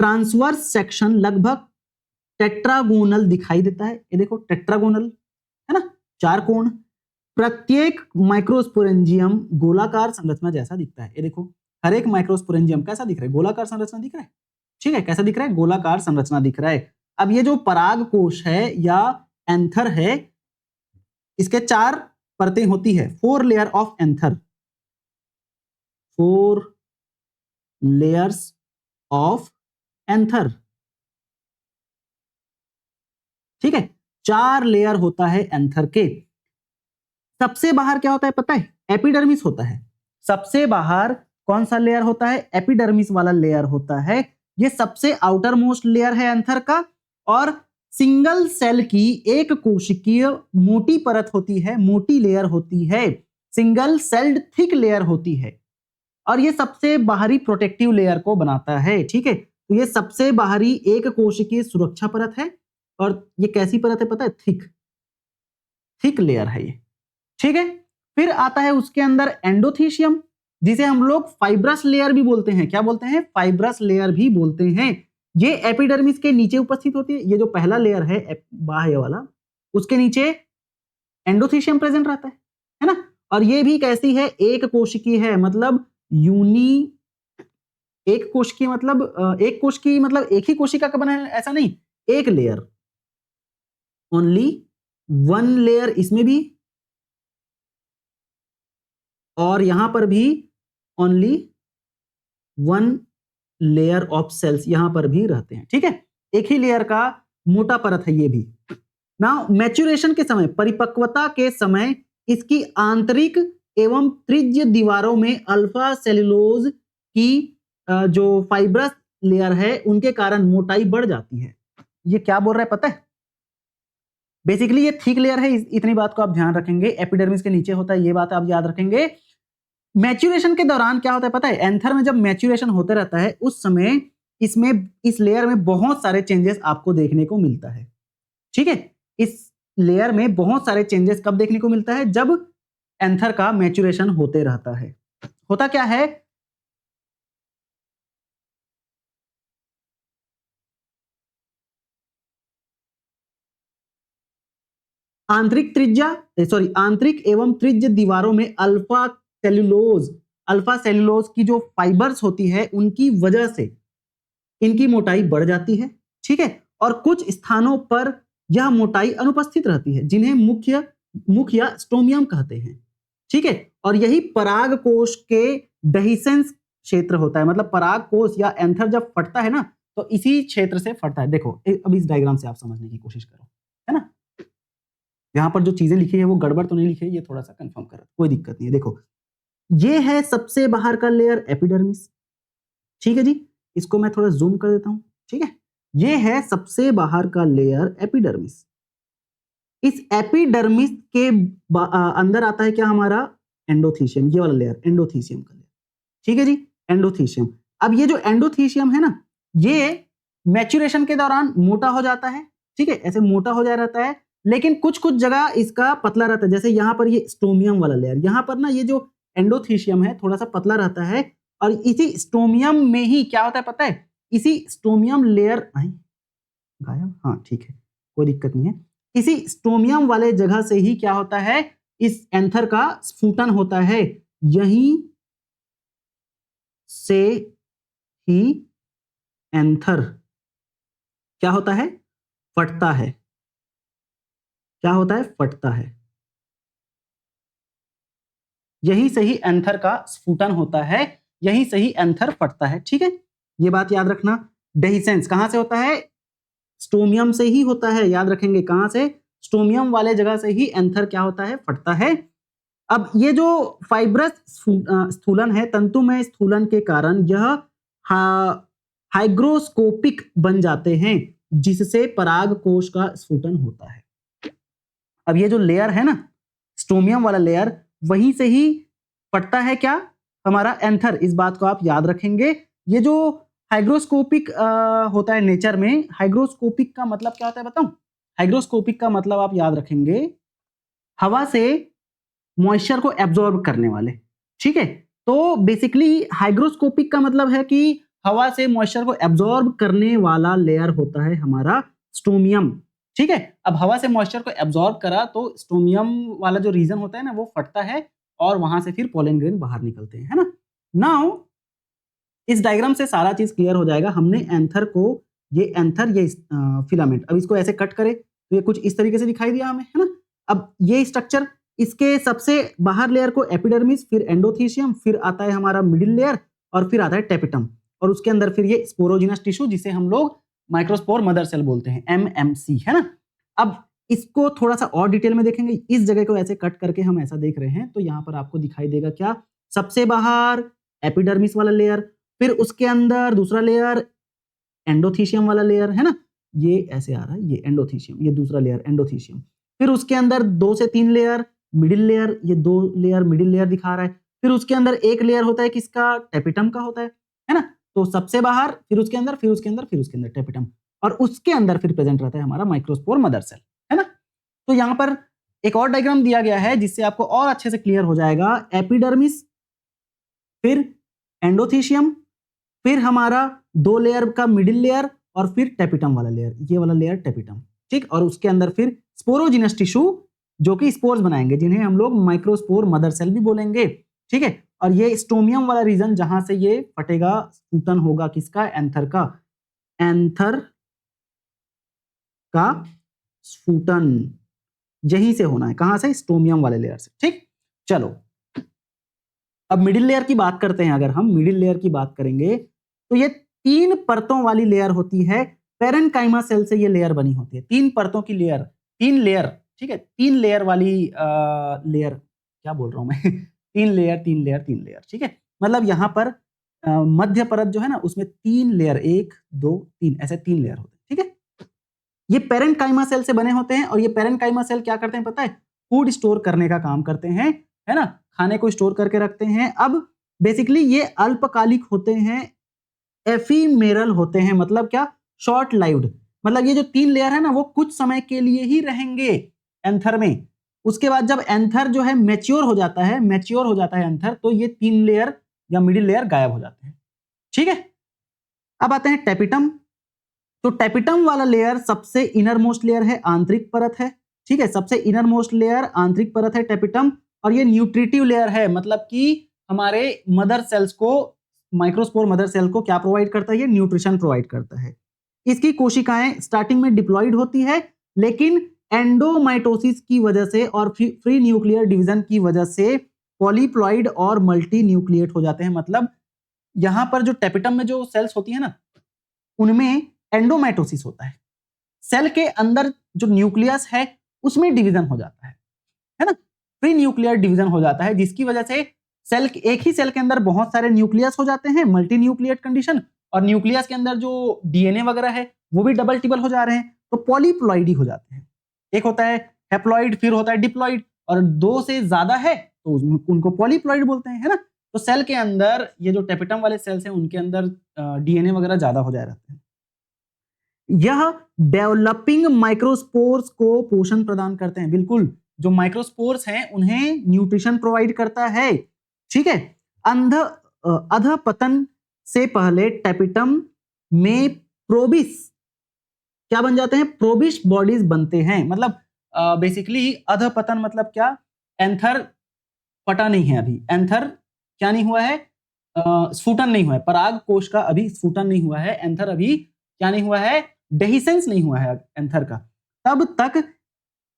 ट्रांसवर्स सेक्शन लगभग टेट्रागोनल दिखाई देता है। ये देखो टेट्रागोनल, है ना, 4 कोण। प्रत्येक माइक्रोस्पोरेंजियम गोलाकार संरचना जैसा दिखता है। ये देखो हर एक माइक्रोस्पोरेंजियम कैसा दिख रहा है? गोलाकार संरचना दिख रहा है। ठीक है, कैसा दिख रहा है? गोलाकार संरचना दिख रहा है। अब ये जो पराग कोश है या एंथर है, इसके 4 परतें होती है, 4 layer of anther, 4 layers of anther. ठीक है, 4 लेयर होता है एंथर के। सबसे बाहर क्या होता है पता है? एपिडर्मिस होता है। सबसे बाहर कौन सा लेयर होता है? एपिडर्मिस वाला लेयर होता है। ये सबसे आउटर मोस्ट लेयर है एंथर का, और सिंगल सेल की एक कोशिकीय मोटी परत होती है, मोटी लेयर होती है, सिंगल सेल्ड थिक लेयर होती है, और ये सबसे बाहरी प्रोटेक्टिव लेयर को बनाता है। ठीक है, तो ये सबसे बाहरी एक कोशिकीय सुरक्षा परत है, और ये कैसी परत है पता है? थिक, थिक लेयर है ये। ठीक है, फिर आता है उसके अंदर एंडोथीशियम, जिसे हम लोग फाइब्रस लेयर भी बोलते हैं। क्या बोलते हैं? फाइब्रस लेयर भी बोलते हैं। ये एपिडर्मिस के नीचे उपस्थित होती है। ये जो पहला लेयर है बाह्य वाला, उसके नीचे एंडोथीशियम प्रेजेंट रहता है ना। और ये भी कैसी है? एक कोशिकीय है, मतलब एक कोशिकीय मतलब एक कोशिकीय मतलब एक ही कोशिका का बना है ऐसा नहीं, एक लेयर, ओनली 1 लेयर इसमें भी, और यहां पर भी ओनली 1 लेयर ऑफ सेल्स यहां पर भी रहते हैं। ठीक है, एक ही लेयर का मोटा परत है ये भी। नाउ मैच्योरेशन के समय, परिपक्वता के समय, इसकी आंतरिक एवं त्रिज्य दीवारों में अल्फा सेलुलोज की जो फाइब्रस लेयर है उनके कारण मोटाई बढ़ जाती है। ये क्या बोल रहा है पता है? बेसिकली ये थिक लेयर है, इतनी बात को आप ध्यान रखेंगे। एपिडर्मिस के नीचे होता है, ये बात आप याद रखेंगे। मैच्योरेशन के दौरान क्या होता है पता है? एंथर में जब मैच्योरेशन होता रहता है उस समय इसमें, इस लेयर में बहुत सारे चेंजेस आपको देखने को मिलता है। ठीक है, इस लेयर में बहुत सारे चेंजेस कब देखने को मिलता है? जब एंथर का मैच्योरेशन होते रहता है। होता क्या है? आंतरिक एवं त्रिज्य दीवारों में अल्फा सेलुलोज की जो फाइबर्स होती है उनकी वजह से इनकी मोटाई बढ़ जाती है। ठीक है, और कुछ स्थानों पर यह मोटाई अनुपस्थित रहती है, जिन्हें मुख्य मुख या स्टोमियम कहते हैं, ठीक है। और यही पराग कोश के डेहिसेंस क्षेत्र होता है, मतलब पराग कोश या एंथर जब फटता है ना तो इसी क्षेत्र से फटता है। देखो अब इस डायग्राम से आप समझने की कोशिश करो, है ना। यहाँ पर जो चीजें लिखी है वो गड़बड़ तो नहीं लिखी है, ये थोड़ा सा कंफर्म करो, कोई दिक्कत नहीं है। देखो ये है सबसे बाहर का लेयर एपिडर्मिस, ठीक है जी। इसको मैं थोड़ा जूम कर देता हूं, ठीक है। ये है सबसे बाहर का लेयर एपिडर्मिस। इस एपिडर्मिस के अंदर आता है क्या हमारा एंडोथीशियम, ये वाला लेयर एंडोथीशियम का लेयर, ठीक है जी, एंडोथीशियम। अब ये जो एंडोथीशियम है ना, ये मैच्योरेशन के दौरान मोटा हो जाता है, ठीक है, ऐसे मोटा हो जा रहता है, लेकिन कुछ कुछ जगह इसका पतला रहता है। जैसे यहाँ पर ये स्टोमियम वाला लेयर, यहाँ पर ना ये जो एंडोथीशियम है थोड़ा सा पतला रहता है, और इसी स्टोमियम में ही क्या होता है पता है, इसी स्टोमियम लेयर गायब, हाँ ठीक है, कोई दिक्कत नहीं है। इसी स्टोमियम वाले जगह से ही क्या होता है, इस एंथर का स्फुटन होता है, यहीं से ही एंथर क्या होता है, फटता है। क्या होता है, फटता है। यहीं से ही एंथर का स्फुटन होता है, यहीं से ही एंथर फटता है, ठीक है। ये बात याद रखना। डेहिसेंस कहां से होता है, स्टोमियम से ही होता है, याद रखेंगे कहां से, स्टोमियम वाले जगह से ही एंथर क्या होता है, फटता है। अब ये जो फाइब्रस स्थूलन है, तंतुमय स्थूलन के कारण यह हाइग्रोस्कोपिक बन जाते हैं, जिससे पराग कोश का स्फुटन होता है। अब ये जो लेयर है ना, स्टोमियम वाला लेयर, वहीं से ही फटता है क्या, हमारा एंथर। इस बात को आप याद रखेंगे। ये जो हाइग्रोस्कोपिक होता है नेचर में, हाइग्रोस्कोपिक का मतलब क्या होता है बताऊं, हाइग्रोस्कोपिक का मतलब आप याद रखेंगे, हवा से मॉइस्चर को एब्जॉर्ब करने वाले, ठीक है। तो बेसिकली हाइग्रोस्कोपिक का मतलब है कि हवा से मॉइस्चर को एब्जॉर्ब करने वाला लेयर होता है हमारा स्टोमियम, ठीक है। अब हवा से मॉइस्चर को एब्जॉर्ब करा तो स्टोमियम वाला जो रीजन होता है ना वो फटता है, और वहां से फिर पोलन ग्रेन बाहर निकलते हैं, है ना। नाउ इस डायग्राम से सारा चीज क्लियर हो जाएगा। हमने एंथर को, ये एंथर, ये फिलामेंट, अब इसको ऐसे कट करें तो ये कुछ इस तरीके से दिखाई दिया हमें, है ना। अब ये स्ट्रक्चर, इसके सबसे बाहर लेयर को एपिडर्मिस, फिर एंडोथीशियम, फिर आता है हमारा मिडिल लेयर, और फिर आता है टेपिटम, और उसके अंदर फिर ये स्पोरोजिनस टिश्यू, जिसे हम लोग माइक्रोस्पोर मदर सेल बोलते हैं, एमएमसी, है ना। अब इसको थोड़ा सा और डिटेल में देखेंगे। इस जगह को ऐसे कट करके हम ऐसा देख रहे हैं, तो यहाँ पर आपको दिखाई देगा क्या, सबसे बाहर एपिडर्मिस वाला लेयर, फिर उसके अंदर दूसरा लेयर एंडोथीशियम वाला लेयर, है ना, ये ऐसे आ रहा है, ये एंडोथीशियम, ये दूसरा लेयर एंडोथीशियम, फिर उसके अंदर 2 से 3 लेयर मिडिल लेयर, ये 2 लेयर मिडिल लेयर दिखा रहा है, फिर उसके अंदर एक लेयर होता है किसका, टेपिटम का होता है ना। तो सबसे बाहर, फिर उसके अंदर, फिर उसके अंदर, फिर उसके अंदर टेपिटम, और उसके अंदर फिर प्रेजेंट रहता है हमारा माइक्रोस्पोर मदर सेल, है ना। तो यहाँ पर एक और डायग्राम दिया गया है जिससे आपको और अच्छे से क्लियर हो जाएगा। एपिडर्मिस, फिर एंडोथीशियम, फिर हमारा 2 लेयर का मिडिल लेयर, और फिर टेपिटम वाला लेयर, ये वाला लेयर टेपिटम, ठीक। और उसके अंदर फिर स्पोरोजिनस टिश्यू, जो कि स्पोर्स बनाएंगे, जिन्हें हम लोग माइक्रोस्पोर मदर सेल भी बोलेंगे, ठीक है। और ये स्टोमियम वाला रीजन जहां से ये फटेगा, स्फुटन होगा किसका, एंथर का, एंथर का स्फुटन यहीं से होना है, कहां से, स्टोमियम वाले लेयर से, ठीक। चलो अब मिडिल लेयर की बात करते हैं। अगर हम मिडिल लेयर की बात करेंगे तो ये 3 परतों वाली लेयर होती है। पेरेन्काइमा सेल से ये लेयर बनी होती है, 3 परतों की लेयर, 3 लेयर, ठीक है, 3 लेयर वाली लेयर, क्या बोल रहा हूं मैं 3 लेयर 3 लेयर 3 लेयर, ठीक है। मतलब यहाँ पर मध्य परत जो है ना, उसमें 3 लेयर, 1 2 3, ऐसे 3 लेयर होते हैं, ठीक है। ये पेरेन्काइमा सेल से बने होते हैं, और ये पेरेन्काइमा सेल क्या करते हैं पता है, फूड स्टोर करने का काम करते हैं, है ना, खाने को स्टोर करके रखते हैं। अब बेसिकली ये अल्पकालिक होते हैं, एफीमेरल होते हैं, मतलब क्या, शॉर्ट लाइव्ड, मतलब ये जो 3 लेयर है ना वो कुछ समय के लिए ही रहेंगे एंथर में। उसके बाद जब एंथर जो है मैच्योर हो जाता है, मैच्योर हो जाता है एंथर, तो ये 3 लेयर या मिडिल लेयर गायब हो जाते हैं, ठीक है। अब आते हैं टेपिटम। तो टेपिटम वाला लेयर सबसे इनर मोस्ट लेयर है, आंतरिक परत है, ठीक है, सबसे इनर मोस्ट लेयर आंतरिक परत है टेपिटम। और ये न्यूट्रिटिव लेयर है, मतलब कि हमारे मदर सेल्स को, माइक्रोस्पोर मदर सेल को क्या प्रोवाइड करता है, ये न्यूट्रिशन प्रोवाइड करता है। इसकी कोशिकाएं स्टार्टिंग में डिप्लॉइड होती है, लेकिन एंडोमाइटोसिस की वजह से और फ्री न्यूक्लियर डिवीजन की वजह से पॉलीप्लॉइड और मल्टी न्यूक्लिएट हो जाते हैं। मतलब यहां पर जो टेपिटम में जो सेल्स होती है ना, उनमें एंडोमाइटोसिस होता है, सेल के अंदर जो न्यूक्लियस है उसमें डिवीजन हो जाता है ना, फ्री न्यूक्लियर डिवीजन हो जाता है, जिसकी वजह से सेल एक ही सेल के अंदर बहुत सारे न्यूक्लियस हो जाते हैं, मल्टी न्यूक्लिएट कंडीशन, और न्यूक्लियस के अंदर जो डीएनए वगैरह है वो भी डबल टिबल हो जा रहे हैं, तो पॉलीप्लॉइडी हो जाते हैं। एक होता है हैप्लॉइड, फिर होता है डिप्लॉइड, और दो से ज्यादा है तो उनको पॉलीप्लॉइड बोलते हैं, है ना। तो सेल के अंदर ये जो टेपिटम वाले सेल्स हैं उनके अंदर डीएनए वगैरह ज्यादा हो जाए रहते हैं। यह डेवलपिंग माइक्रोस्पोर्स को पोषण प्रदान करते हैं। बिल्कुल, जो माइक्रोस्पोर्स हैं उन्हें न्यूट्रिशन प्रोवाइड करता है, ठीक है। अधपतन से पहले टेपिटम में प्रोबिस क्या बन जाते हैं, प्रोबिस बॉडीज बनते हैं। मतलब बेसिकली अधपतन मतलब क्या, एंथर पटा नहीं है अभी, एंथर क्या नहीं हुआ है, स्फुटन नहीं हुआ है, पराग कोश का अभी स्फुटन नहीं हुआ है, एंथर अभी क्या नहीं हुआ है, डेहिसेंस नहीं हुआ है एंथर का, तब तक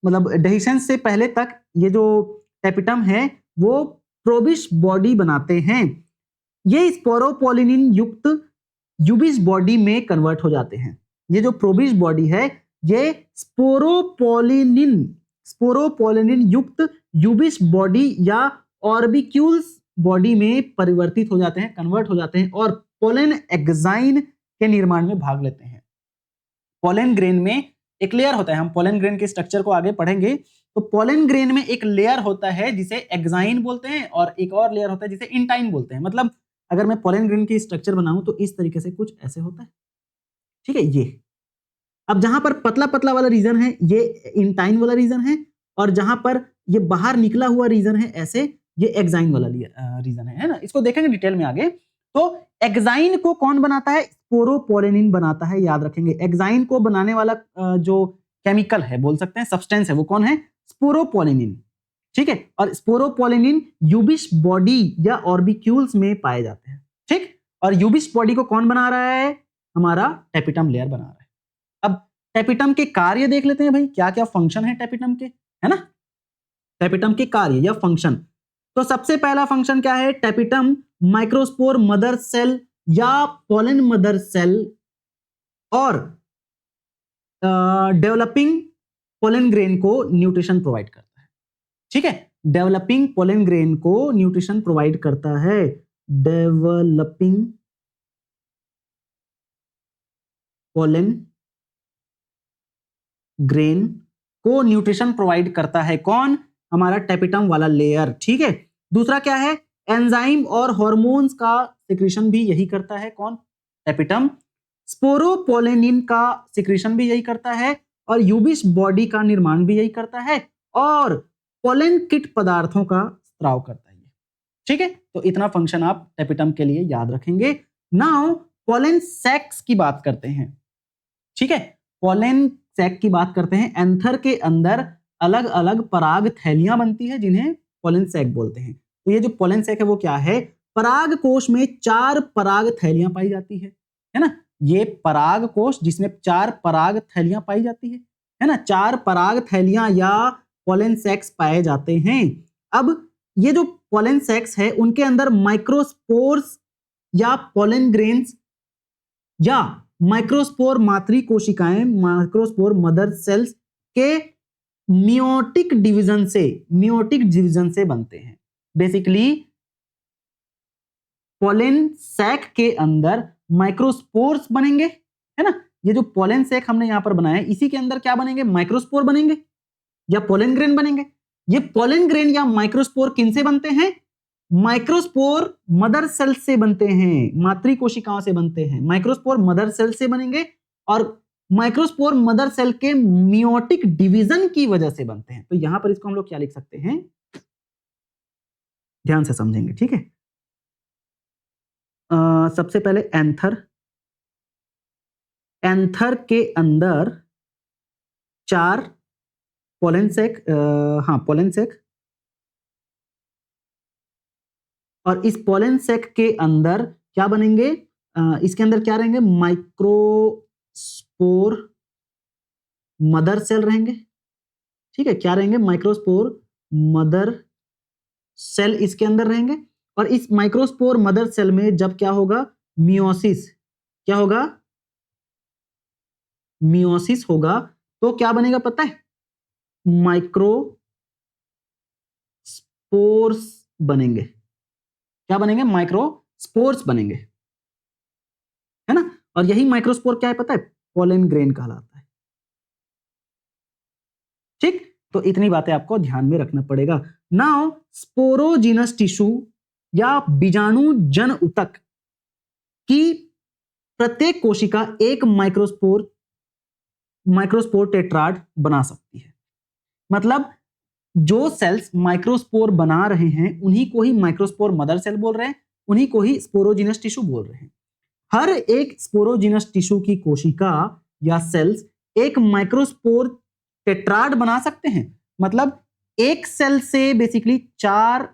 मतलब डेहिसेंस से पहले तक ये जो टेपिटम है वो प्रोबिस बॉडी बनाते हैं। ये स्पोरोपोलिनिन युक्त यूबिस बॉडी में कन्वर्ट हो जाते हैं। ये जो प्रोबिस बॉडी है ये स्पोरोपोलिनिन युक्त यूबिस बॉडी या ऑर्बिक्यूल्स बॉडी में परिवर्तित हो जाते हैं, कन्वर्ट हो जाते हैं, और पोलन एग्जाइन के निर्माण में भाग लेते हैं। पोलन ग्रेन में एक लेयर होता है, हम पोलन ग्रेन के स्ट्रक्चर को आगे पढ़ेंगे, तो पोलन ग्रेन में एक लेयर होता है जिसे एग्जाइन बोलते हैं, और एक और लेयर होता है जिसे इंटाइन बोलते हैं। मतलब अगर मैं पोलन ग्रेन की स्ट्रक्चर बनाऊं तो इस तरीके से कुछ ऐसे होता है, ठीक है। ये अब जहां पर पतला पतला वाला रीजन है ये इंटाइन वाला रीजन है, और जहां पर ये बाहर निकला हुआ रीजन है ऐसे, ये एक्साइन वाला रीजन है ना। इसको देखेंगे डिटेल में आगे। तो एक्साइन को कौन बनाता है, स्पोरोपोलिनिन बनाता है, याद रखेंगे। एक्साइन को बनाने वाला जो केमिकल है, बोल सकते हैं सब्सटेंस है, वो कौन है, स्पोरोपोलिनिन, ठीक है। और स्पोरोपोलिनिन यूबिस बॉडी या ऑर्बिक्यूल्स में पाए जाते हैं, ठीक। और यूबिस बॉडी को कौन बना रहा है, हमारा टेपिटम लेयर बना रहा है। अब टेपिटम के कार्य देख लेते हैं भाई, क्या क्या फंक्शन है टेपिटम के, है ना। टेपिटम के कार्य या फंक्शन, तो सबसे पहला फंक्शन क्या है, टेपिटम माइक्रोस्पोर मदर सेल या पोलन मदर सेल और डेवलपिंग पोलन ग्रेन को न्यूट्रिशन प्रोवाइड करता है, ठीक है। डेवलपिंग पोलन ग्रेन को न्यूट्रिशन प्रोवाइड करता है। डेवलपिंग पोलन ग्रेन को न्यूट्रिशन प्रोवाइड करता है कौन, हमारा टेपिटम वाला लेयर, ठीक है। दूसरा क्या है, एंजाइम और हार्मोन्स का सिक्रीशन भी यही करता है कौन, टेपिटम। स्पोरोपोलिनिन का सिक्रीशन भी यही करता है, और यूबिस बॉडी का निर्माण भी यही करता है, और पोलन किट पदार्थों का स्त्राव करता है, ठीक है। तो इतना फंक्शन आप टेपिटम के लिए याद रखेंगे। नाउ पोलन सैक्स की बात करते हैं, ठीक है। पोलन सैक की बात करते हैं। एंथर के अंदर अलग अलग पराग थैलियां बनती है जिन्हें पोलन सैक बोलते हैं। तो ये जो पोलन सैक है वो क्या है, पराग कोश में 4 पराग थैलियां पाई जाती है ना। ये पराग कोश जिसमें 4 पराग थैलियां पाई जाती है ना, 4 पराग थैलियां या पोलन सैक्स पाए जाते हैं। अब ये जो पोलन सैक्स है उनके अंदर माइक्रोस्पोर्स या पोलन ग्रेन्स या माइक्रोस्पोर मातृ कोशिकाएं, माइक्रोस्पोर मदर सेल्स के मियोटिक डिवीजन से बनते हैं। बेसिकली पोलन सैक के अंदर माइक्रोस्पोर्स बनेंगे, है ना। ये जो पोलन सैक हमने यहां पर बनाया है इसी के अंदर क्या बनेंगे, माइक्रोस्पोर बनेंगे या पोलन ग्रेन बनेंगे। ये पोलन ग्रेन या माइक्रोस्पोर किनसे बनते हैं, माइक्रोस्पोर मदर सेल से बनते हैं, मातृ कोशिकाओं से बनते हैं। माइक्रोस्पोर मदर सेल से बनेंगे और माइक्रोस्पोर मदर सेल के मियोटिक डिवीजन की वजह से बनते हैं। तो यहां पर इसको हम लोग क्या लिख सकते हैं, ध्यान से समझेंगे, ठीक है। सबसे पहले एंथर के अंदर 4 पोलन सैक, पोलन सैक, और इस पोलन सैक के अंदर क्या बनेंगे, इसके अंदर क्या रहेंगे, माइक्रोस्पोर मदर सेल रहेंगे, ठीक है, क्या रहेंगे, माइक्रोस्पोर मदर सेल इसके अंदर रहेंगे। और इस माइक्रोस्पोर मदर सेल में जब क्या होगा, मियोसिस, क्या होगा, मियोसिस होगा, तो क्या बनेगा पता है, माइक्रोस्पोर्स बनेंगे। क्या बनेंगे, माइक्रोस्पोर्स बनेंगे, है ना। और यही माइक्रोस्पोर क्या है पता है, पोलन ग्रेन कहलाता है। ठीक, तो इतनी बातें आपको ध्यान में रखना पड़ेगा। नाउ स्पोरोजिनस टिश्यू या बीजाणु जन ऊतक की प्रत्येक कोशिका एक माइक्रोस्पोर टेट्राड बना सकती है। मतलब जो सेल्स माइक्रोस्पोर बना रहे हैं उन्हीं को ही माइक्रोस्पोर मदर सेल बोल रहे हैं, उन्हीं को ही स्पोरोजिनस टिश्यू बोल रहे हैं। हर एक स्पोरोजिनस टिश्यू की कोशिका या सेल्स एक माइक्रोस्पोर टेट्राड बना सकते हैं। मतलब एक सेल से बेसिकली 4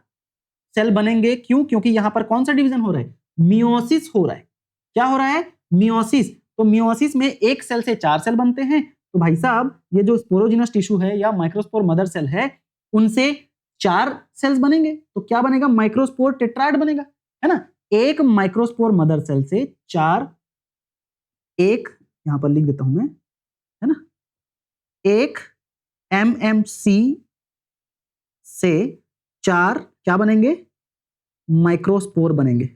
सेल बनेंगे। क्यों? क्योंकि यहां पर कौन सा डिवीजन हो रहा है, मियोसिस हो रहा है। क्या हो रहा है, मियोसिस। तो मियोसिस में एक सेल से 4 सेल बनते हैं। तो भाई साहब ये जो स्पोरोजिनस टिश्यू है या माइक्रोस्पोर मदर सेल है, उनसे 4 सेल्स बनेंगे। तो क्या बनेगा, माइक्रोस्पोर टेट्राड बनेगा, है ना। एक माइक्रोस्पोर मदर सेल से 4, एक यहां पर लिख देता हूं मैं, है ना, एक एमएमसी से 4 क्या बनेंगे, माइक्रोस्पोर बनेंगे,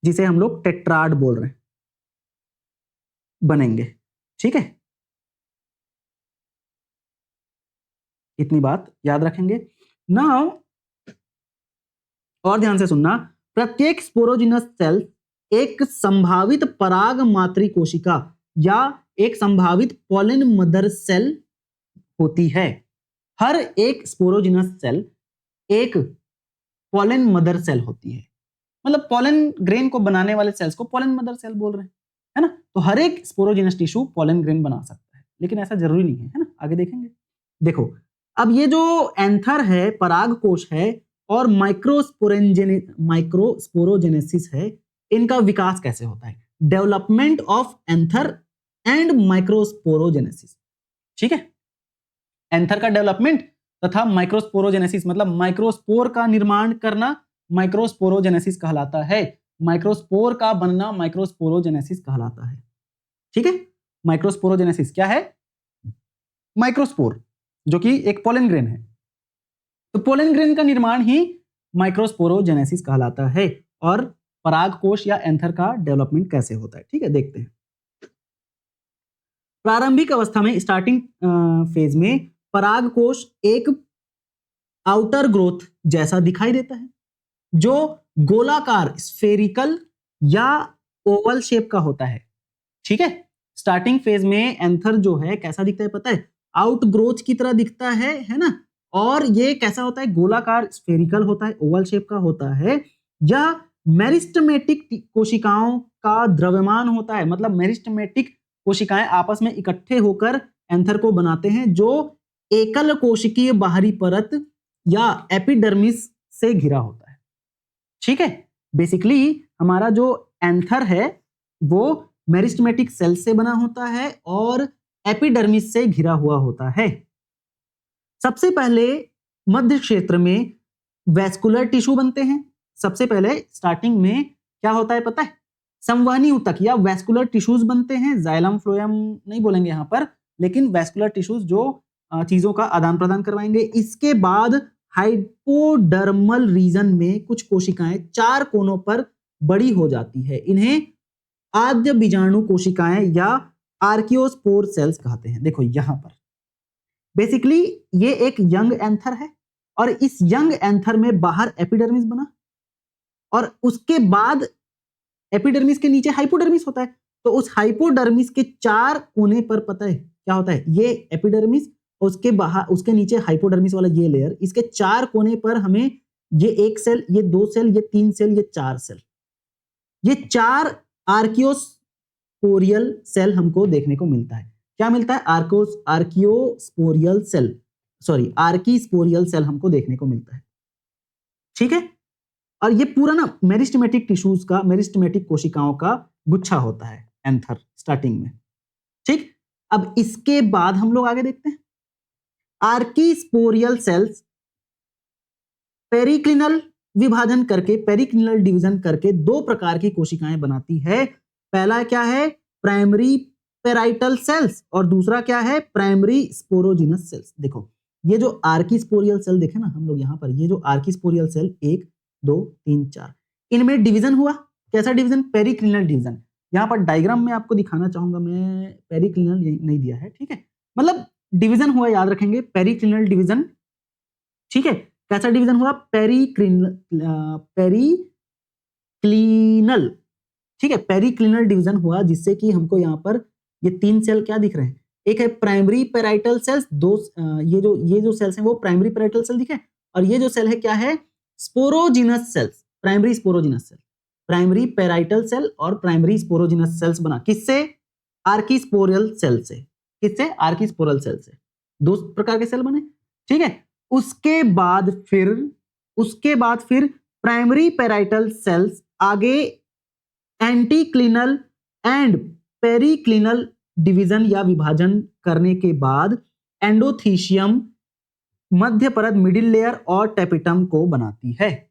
जिसे हम लोग टेट्राड बोल रहे हैं, बनेंगे। ठीक है, इतनी बात याद रखेंगे। नाउ और ध्यान से सुनना, प्रत्येक स्पोरोजिनस सेल एक संभावित पराग मातृ कोशिका या एक संभावित पोलन मदर सेल होती है। हर एक स्पोरोजिनस सेल एक पोलन मदर सेल होती है। मतलब पोलन ग्रेन को बनाने वाले सेल्स को पोलन मदर सेल बोल रहे हैं, है ना। तो हर एक स्पोरोजिनस टिश्यू पोलन ग्रेन बना सकता है, लेकिन ऐसा जरूरी नहीं है ना, आगे देखेंगे। देखो अब ये जो एंथर है, पराग कोश है, और माइक्रोस्पोरोजेनेसिस है, इनका विकास कैसे होता है, development of anther and microsporogenesis. ठीक है, एंथर का डेवलपमेंट तथा माइक्रोस्पोरोजेनेसिस मतलब माइक्रोस्पोर का निर्माण करना माइक्रोस्पोरोजेनेसिस कहलाता है। माइक्रोस्पोर का बनना माइक्रोस्पोरोजेनेसिस कहलाता है। ठीक है, माइक्रोस्पोरोजेनेसिस क्या है, माइक्रोस्पोर जो कि एक पोलन ग्रेन है, तो पोलन ग्रेन का निर्माण ही माइक्रोस्पोरोजेनेसिस कहलाता है। और पराग कोश या एंथर का डेवलपमेंट कैसे होता है, ठीक है, देखते हैं। प्रारंभिक अवस्था में, स्टार्टिंग फेज में, पराग कोश एक आउटर ग्रोथ जैसा दिखाई देता है, जो गोलाकार, स्फेरिकल या ओवल शेप का होता है। ठीक है, स्टार्टिंग फेज में एंथर जो है कैसा दिखता है पता है, आउट ग्रोथ की तरह दिखता है ना। और ये कैसा होता है, गोलाकार, स्फेरिकल होता है, ओवल शेप का होता है, या मेरिस्टेमेटिक कोशिकाओं का द्रव्यमान होता है। मतलब मेरिस्टेमेटिक कोशिकाएं आपस में इकट्ठे होकर एंथर को बनाते हैं, जो एकल कोशिकीय बाहरी परत या एपिडर्मिस से घिरा होता है। ठीक है, बेसिकली हमारा जो एंथर है वो मेरिस्टेमेटिक सेल से बना होता है और एपिडर्मिस से घिरा हुआ होता है। सबसे पहले मध्य क्षेत्र में वैस्कुलर टिश्यू बनते हैं। सबसे पहले स्टार्टिंग में क्या होता है पता है, संवहनी ऊतक या वैस्कुलर टिश्यूज बनते हैं। जाइलम फ्लोएम नहीं बोलेंगे यहां पर, लेकिन वैस्कुलर टिश्यूज जो चीजों का आदान प्रदान करवाएंगे। इसके बाद हाइपोडर्मल रीजन में कुछ कोशिकाएं 4 कोनों पर बड़ी हो जाती है। इन्हें आद्य बीजाणु कोशिकाएं या आर्कियोस्पोर सेल्स कहते हैं। देखो यहां पर बेसिकली ये एक यंग एंथर है, और इस यंग एंथर में बाहर एपिडर्मिस बना, और उसके बाद एपिडर्मिस के नीचे हाइपोडर्मिस होता है। तो उस हाइपोडर्मिस के 4 कोने पर पता है क्या होता है, ये एपिडर्मिस, उसके बाहर, उसके नीचे हाइपोडर्मिस वाला ये लेयर, इसके 4 कोने पर हमें ये 1 सेल, ये 2 सेल, ये 3 सेल, ये 4 सेल, ये 4 आर्कियोस्पोरियल सेल हमको देखने को मिलता है। क्या मिलता है, आर्कियोस्पोरियल सेल, सॉरी आर्कीस्पोरियल सेल हमको देखने को मिलता है। ठीक है, और ये पूरा ना मेरिस्टेमेटिक टिश्यूज का, मेरिस्टेमेटिक कोशिकाओं का गुच्छा होता है एंथर स्टार्टिंग में। ठीक, अब इसके बाद हम लोग आगे देखते हैं। आर्कीस्पोरियल सेल्स पेरिक्लिनल विभाजन करके, पेरिक्लिनल डिवीजन करके दो प्रकार की कोशिकाएं बनाती है। पहला क्या है? प्राइमरी पेराइटल सेल्स, और दूसरा क्या है? Primary sporogenous sales. देखो ये जो आर्कीस्पोरियल सेल देखे ना हम लोग यहाँ पर, ये जो आर्कीस्पोरियल सेल 1 2 3 4, इनमें डिवीजन हुआ। कैसा डिवीजन? Periclinal division. यहाँ पर डायग्राम में आपको दिखाना चाहूंगा मैं, पेरिक्लिनल नहीं दिया है, ठीक है, मतलब डिवीजन हुआ, याद रखेंगे, पेरिक्लिनल डिवीजन, ठीक है। कैसा डिवीजन हुआ? पेरिक्लिनल, ठीक है, पेरिक्लिनल डिवीजन हुआ, जिससे कि हमको यहाँ पर ये 3 सेल क्या दिख रहे हैं? एक है प्राइमरी पेराइटल सेल्स, ये जो सेल्स हैं वो प्राइमरी पेराइटल सेल दिखे, और ये जो सेल है क्या है? Sporogenous cells, primary sporogenous cell, primary parietal cell और प्राइमरी स्पोरोजिनस सेल्स बना। किससे? आर्कीस्पोरियल सेल से। किससे? आर्कीस्पोरियल सेल से। दो प्रकार के सेल बने, ठीक है। उसके बाद फिर प्राइमरी पेराइटल सेल्स आगे एंटीक्लिनल एंड पेरिक्लिनल डिवीजन या विभाजन करने के बाद एंडोथीशियम, मध्य परत, मिडिल लेयर और टेपिटम को बनाती है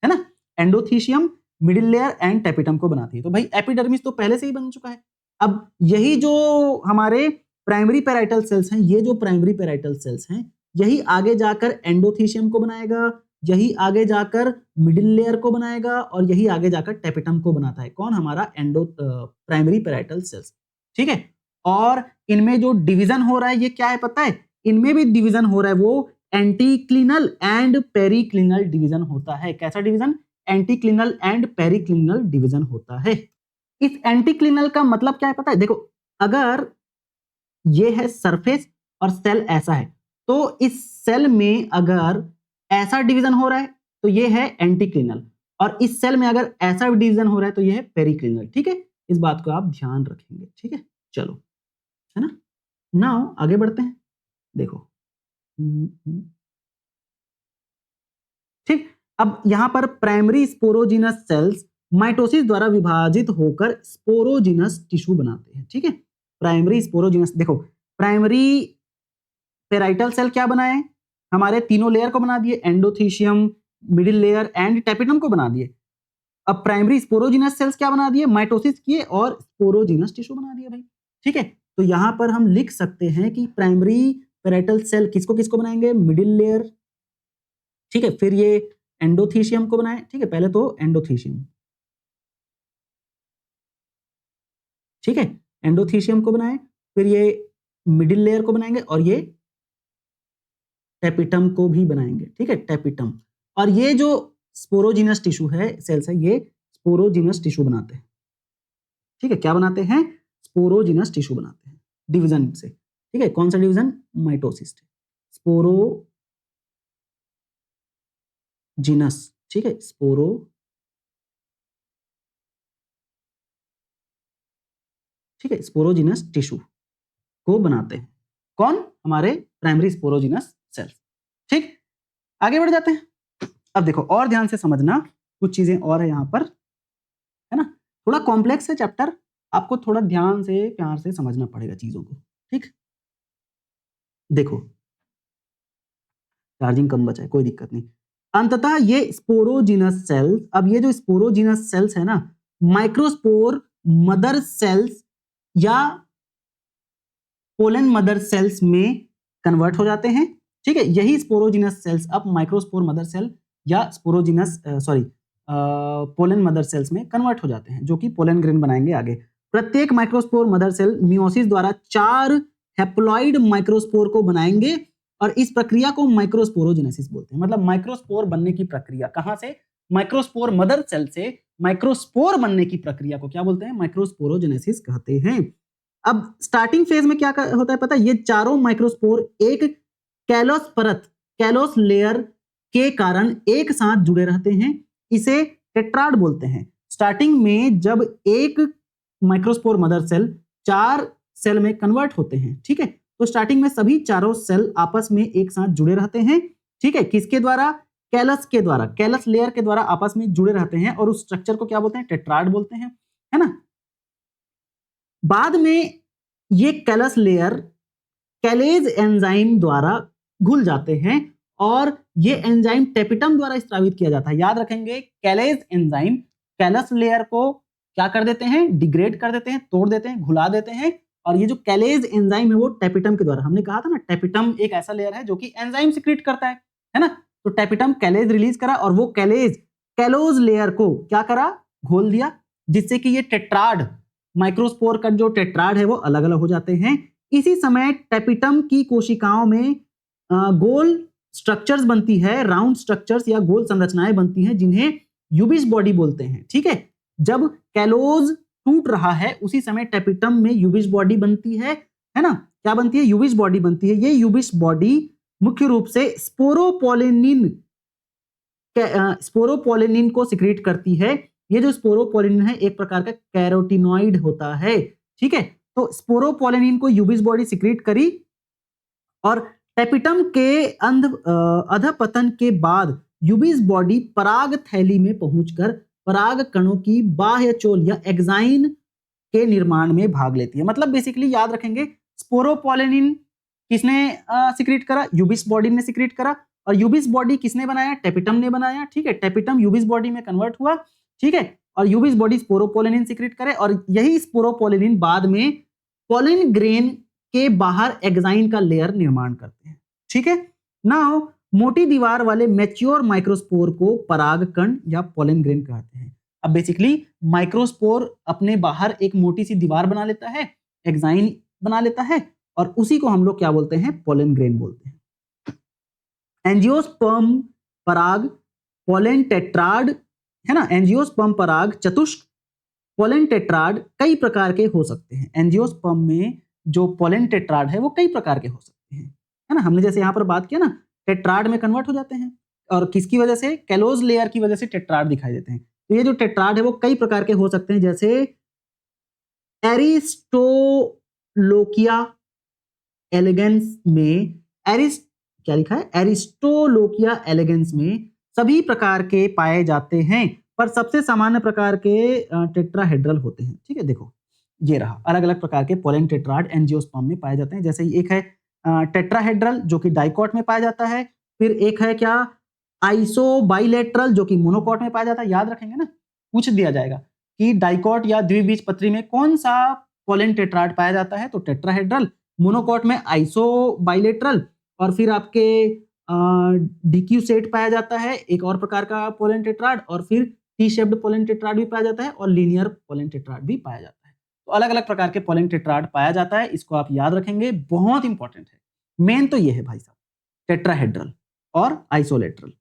ना? Endothecium, middle layer and tapetum को बनाती है। तो भाई एपिडर्मिस तो पहले से ही बन चुका है। अब यही जो हमारे प्राइमरी पेराइटल सेल्स हैं, ये जो प्राइमरी पेराइटल सेल्स हैं, यही आगे जाकर एंडोथीशियम को बनाएगा, यही आगे जाकर मिडिल लेयर को बनाएगा, और यही आगे जाकर टेपिटम को बनाता है। कौन? हमारा प्राइमरी पेराइटल सेल्स, ठीक है। और इनमें जो डिवीजन हो रहा है ये क्या है पता है? इनमें भी डिवीजन हो रहा है, वो एंटीक्लिनल एंड पेरिक्लिनल डिवीजन होता है। कैसा डिवीजन? एंटीक्लिनल एंड पेरिक्लिनल डिवीजन होता है। इस एंटीक्लिनल का मतलब क्या है पता है? देखो अगर ये है सरफेस और सेल ऐसा है, तो इस सेल में अगर ऐसा डिवीजन हो रहा है तो ये है एंटीक्लिनल, और इस सेल में अगर ऐसा डिवीजन हो रहा है तो ये है पेरिक्लिनल, ठीक है। इस बात को आप ध्यान रखेंगे, ठीक है। चलो, है ना। नाउ आगे बढ़ते हैं। देखो ठीक, अब यहां पर प्राइमरी स्पोरोजिनस सेल्स माइटोसिस द्वारा विभाजित होकर स्पोरोजिनस टिश्यू बनाते हैं, ठीक है। प्राइमरी स्पोरोजिनस, देखो प्राइमरी पेराइटल सेल क्या बनाए? हमारे तीनों लेयर को बना दिए, endothecium, middle layer and tapetum को बना दिए। अब प्राइमरी स्पोरोजिनस सेल्स क्या बना दिए? माइटोसिस किए और स्पोरोजिनस टिश्यू बना दिया भाई, ठीक है। तो यहां पर हम लिख सकते हैं कि प्राइमरी पेराइटल सेल किसको किसको बनाएंगे? मिडिल लेयर, ठीक है, फिर ये एंडोथीशियम को बनाए, ठीक है, पहले तो एंडोथीशियम, ठीक है, एंडोथीशियम को बनाए, फिर ये मिडिल लेयर को बनाएंगे, और ये टेपिटम को भी बनाएंगे, ठीक है, टेपिटम। और ये जो स्पोरोजिनस टिश्यू है, सेल्स है, ये स्पोरोजिनस टिश्यू बनाते हैं, ठीक है। क्या बनाते हैं? स्पोरोजिनस टिश्यू बनाते हैं डिवीजन से, ठीक है। कौन सा डिवीजन? माइटोसिस, स्पोरोजिनस, ठीक है, ठीक है, स्पोरोजिनस टिश्यू को बनाते हैं। कौन? हमारे प्राइमरी स्पोरोजिनस सेल्स, ठीक। आगे बढ़ जाते हैं। अब देखो और ध्यान से समझना, कुछ चीजें और है यहां पर, है ना। थोड़ा कॉम्प्लेक्स है चैप्टर, आपको थोड़ा ध्यान से प्यार से समझना पड़ेगा चीजों को, ठीक। देखो चार्जिंग कम बचा है, कोई दिक्कत नहीं। अंततः ये स्पोरोजिनस सेल्स, अब ये जो स्पोरोजिनस सेल्स है ना, माइक्रोस्पोर मदर सेल्स या पोलन मदर सेल्स में कन्वर्ट हो जाते हैं, ठीक है। यही स्पोरोजिनस सेल्स अब माइक्रोस्पोर मदर सेल या स्पोरोजिनस पोलन मदर सेल्स में कन्वर्ट हो जाते हैं, जो कि पोलन ग्रेन बनाएंगे आगे। प्रत्येक माइक्रोस्पोर मदर सेल मियोसिस द्वारा 4 हैप्लॉइड माइक्रोस्पोर को बनाएंगे, और इस प्रक्रिया को माइक्रोस्पोरोजेनेसिस बोलते हैं। मतलब माइक्रोस्पोर बनने की प्रक्रिया, कहां से? माइक्रोस्पोर मदर सेल से माइक्रोस्पोर बनने की प्रक्रिया को क्या बोलते हैं? माइक्रोस्पोरोजेनेसिस कहते हैं। अब स्टार्टिंग फेज में क्या होता है पता है? ये चारों माइक्रोस्पोर एक कैलोस परत, कैलोस लेयर के कारण एक साथ जुड़े रहते हैं, इसे टेट्राड बोलते हैं। स्टार्टिंग में जब एक माइक्रोस्पोर मदर सेल 4 सेल में कन्वर्ट होते हैं, ठीक है, तो स्टार्टिंग में सभी चारों सेल आपस में एक साथ जुड़े रहते हैं, ठीक है। किसके द्वारा? कैलस के द्वारा, कैलस लेयर के द्वारा आपस में जुड़े रहते हैं, और उस स्ट्रक्चर को क्या बोलते हैं? टेट्राड बोलते हैं, है ना। बाद में ये कैलस लेयर कैलेज एंजाइम द्वारा घुल जाते हैं और ये एंजाइम टेपिटम द्वारा स्रावित किया जाता है। याद रखेंगे, कैलेज एंजाइम कैलस लेयर को क्या कर देते हैं, डिग्रेड कर देते हैं, तोड़ देते हैं, घुला देते हैं, और ये जो कैलेज एंजाइम है वो टेपिटम के द्वारा, हमने कहा था ना टेपिटम एक ऐसा लेयर है जो कि एंजाइम सिक्रीट करता है ना, तो टेपिटम कैलेज रिलीज करा और वो कैलेज कैलोज लेयर को क्या करा, घोल दिया, जिससे कि ये टेट्राड माइक्रोस्पोर का जो टेट्राड है वो अलग अलग हो जाते हैं। इसी समय टेपिटम की कोशिकाओं में गोल स्ट्रक्चर्स बनती है, राउंड स्ट्रक्चर्स या गोल संरचनाएं बनती हैं जिन्हें यूबिस बॉडी बोलते हैं। ठीक है, जब कैलोज टूट रहा है उसी समय टेपिटम में यूबिस बॉडी बनती है ना, क्या बनती है, यूबिस बॉडी बनती है। ये यूबिस बॉडी मुख्य रूप से स्पोरोपोलिनिन को सिक्रीट करती है। ये जो स्पोरोपोलिनिन है एक प्रकार का कैरोटिनॉइड होता है। ठीक है, तो स्पोरोपोलिनिन को यूबिस बॉडी सिक्रीट करी और टेपिटम के अधपतन के बाद यूबिस बॉडी पराग थैली में पहुंचकर पराग कणों की बाह्य चोल या एक्साइन के निर्माण में भाग लेती है। मतलब बेसिकली याद रखेंगे, स्पोरोपोलिनिन किसने सिक्रीट करा, यूबिस बॉडी ने सिक्रीट करा, और यूबिस बॉडी किसने बनाया, टेपिटम ने बनाया। ठीक है, टेपिटम यूबिस बॉडी में कन्वर्ट हुआ। ठीक है, और यूबिस बॉडी स्पोरोपोलिनिन सिक्रीट करे और यही स्पोरोपोलिनिन बाद में पोलिन ग्रेन के बाहर एक्साइन का लेयर निर्माण करते हैं। ठीक है, नाउ मोटी दीवार वाले मैच्योर माइक्रोस्पोर को परागकण या पोलिन ग्रेन कहते हैं। अब बेसिकली माइक्रोस्पोर अपने बाहर एक मोटी सी दीवार बना लेता है, एक्साइन बना लेता है, और उसी को हम लोग क्या बोलते हैं, पोलिन ग्रेन बोलते हैं। एंजियोस्पर्म पराग पोलन टेट्राड है ना, एंजियोस्पर्म पराग चतुष्क पोलन टेट्राड कई प्रकार के हो सकते हैं। एंजियोस्पर्म में जो पोलन टेट्राड है वो कई प्रकार के हो सकते हैं, है ना। हमने जैसे यहाँ पर बात किया ना, टेट्राड में कन्वर्ट हो जाते हैं, और किसकी वजह से, कैलोज लेयर की वजह से टेट्राड दिखाई देते हैं। तो ये जो टेट्राड है वो कई प्रकार के हो सकते हैं, जैसे एरिस्टोलोकिया एलिगेंस में क्या लिखा है, एरिस्टोलोकिया एलिगेंस में सभी प्रकार के पाए जाते हैं, पर सबसे सामान्य प्रकार के टेट्राहेड्रल होते हैं। ठीक है, देखो ये रहा, अलग अलग प्रकार के पोलन टेट्राड एंजियोस्पर्म में पाए जाते हैं। जैसे एक है टेट्राहेड्रल जो कि डाइकॉट में पाया जाता है, फिर एक है क्या, आइसोबाइलेट्रल जो कि मोनोकॉट में पाया जाता है। याद रखेंगे ना, पूछ दिया जाएगा कि डाइकॉट या द्विबीजपत्री में कौन सा पोलन टेट्राड पाया जाता है, तो टेट्राहेड्रल, मोनोकॉट में आइसोबाइलेट्रल, और फिर आपके डिक्यूसेट पाया जाता है, एक और प्रकार का पोलन टेट्राड, और फिर टी शेप्ड पोलन टेट्राड भी पाया जाता है, और लीनियर पोलन टेट्राड भी पाया जाता है। तो अलग अलग प्रकार के पोलन टेट्राड पाया जाता है, इसको आप याद रखेंगे, बहुत इंपॉर्टेंट है। मेन तो ये है भाई साहब, टेट्राहेड्रल और आइसोलेट्रल।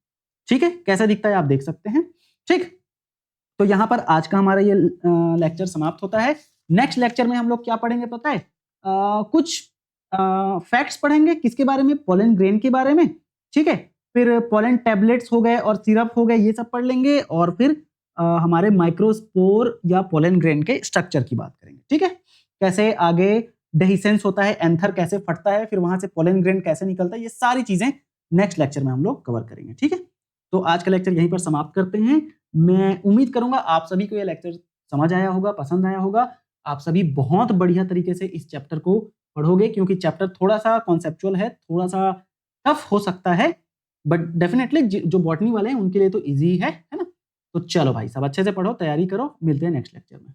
ठीक है, कैसा दिखता है आप देख सकते हैं। ठीक, तो यहाँ पर आज का हमारा ये लेक्चर समाप्त होता है। नेक्स्ट लेक्चर में हम लोग क्या पढ़ेंगे पता है, कुछ फैक्ट्स पढ़ेंगे, किसके बारे में, पोलन ग्रेन के बारे में। ठीक है, फिर पोलन टैबलेट्स हो गए और सिरप हो गए, ये सब पढ़ लेंगे, और फिर हमारे माइक्रोस्पोर या पोलन ग्रेन के स्ट्रक्चर की बात करेंगे। ठीक है, कैसे आगे डेहिसेंस होता है, एंथर कैसे फटता है, फिर वहां से पोलन ग्रेन कैसे निकलता है, ये सारी चीजें नेक्स्ट लेक्चर में हम लोग कवर करेंगे। ठीक है, तो आज का लेक्चर यहीं पर समाप्त करते हैं। मैं उम्मीद करूंगा आप सभी को यह लेक्चर समझ आया होगा, पसंद आया होगा। आप सभी बहुत बढ़िया तरीके से इस चैप्टर को पढ़ोगे, क्योंकि चैप्टर थोड़ा सा कॉन्सेप्चुअल है, थोड़ा सा टफ हो सकता है, बट डेफिनेटली जो बॉटनी वाले हैं उनके लिए तो इजी है ना। तो चलो भाई सब अच्छे से पढ़ो, तैयारी करो, मिलते हैं नेक्स्ट लेक्चर में।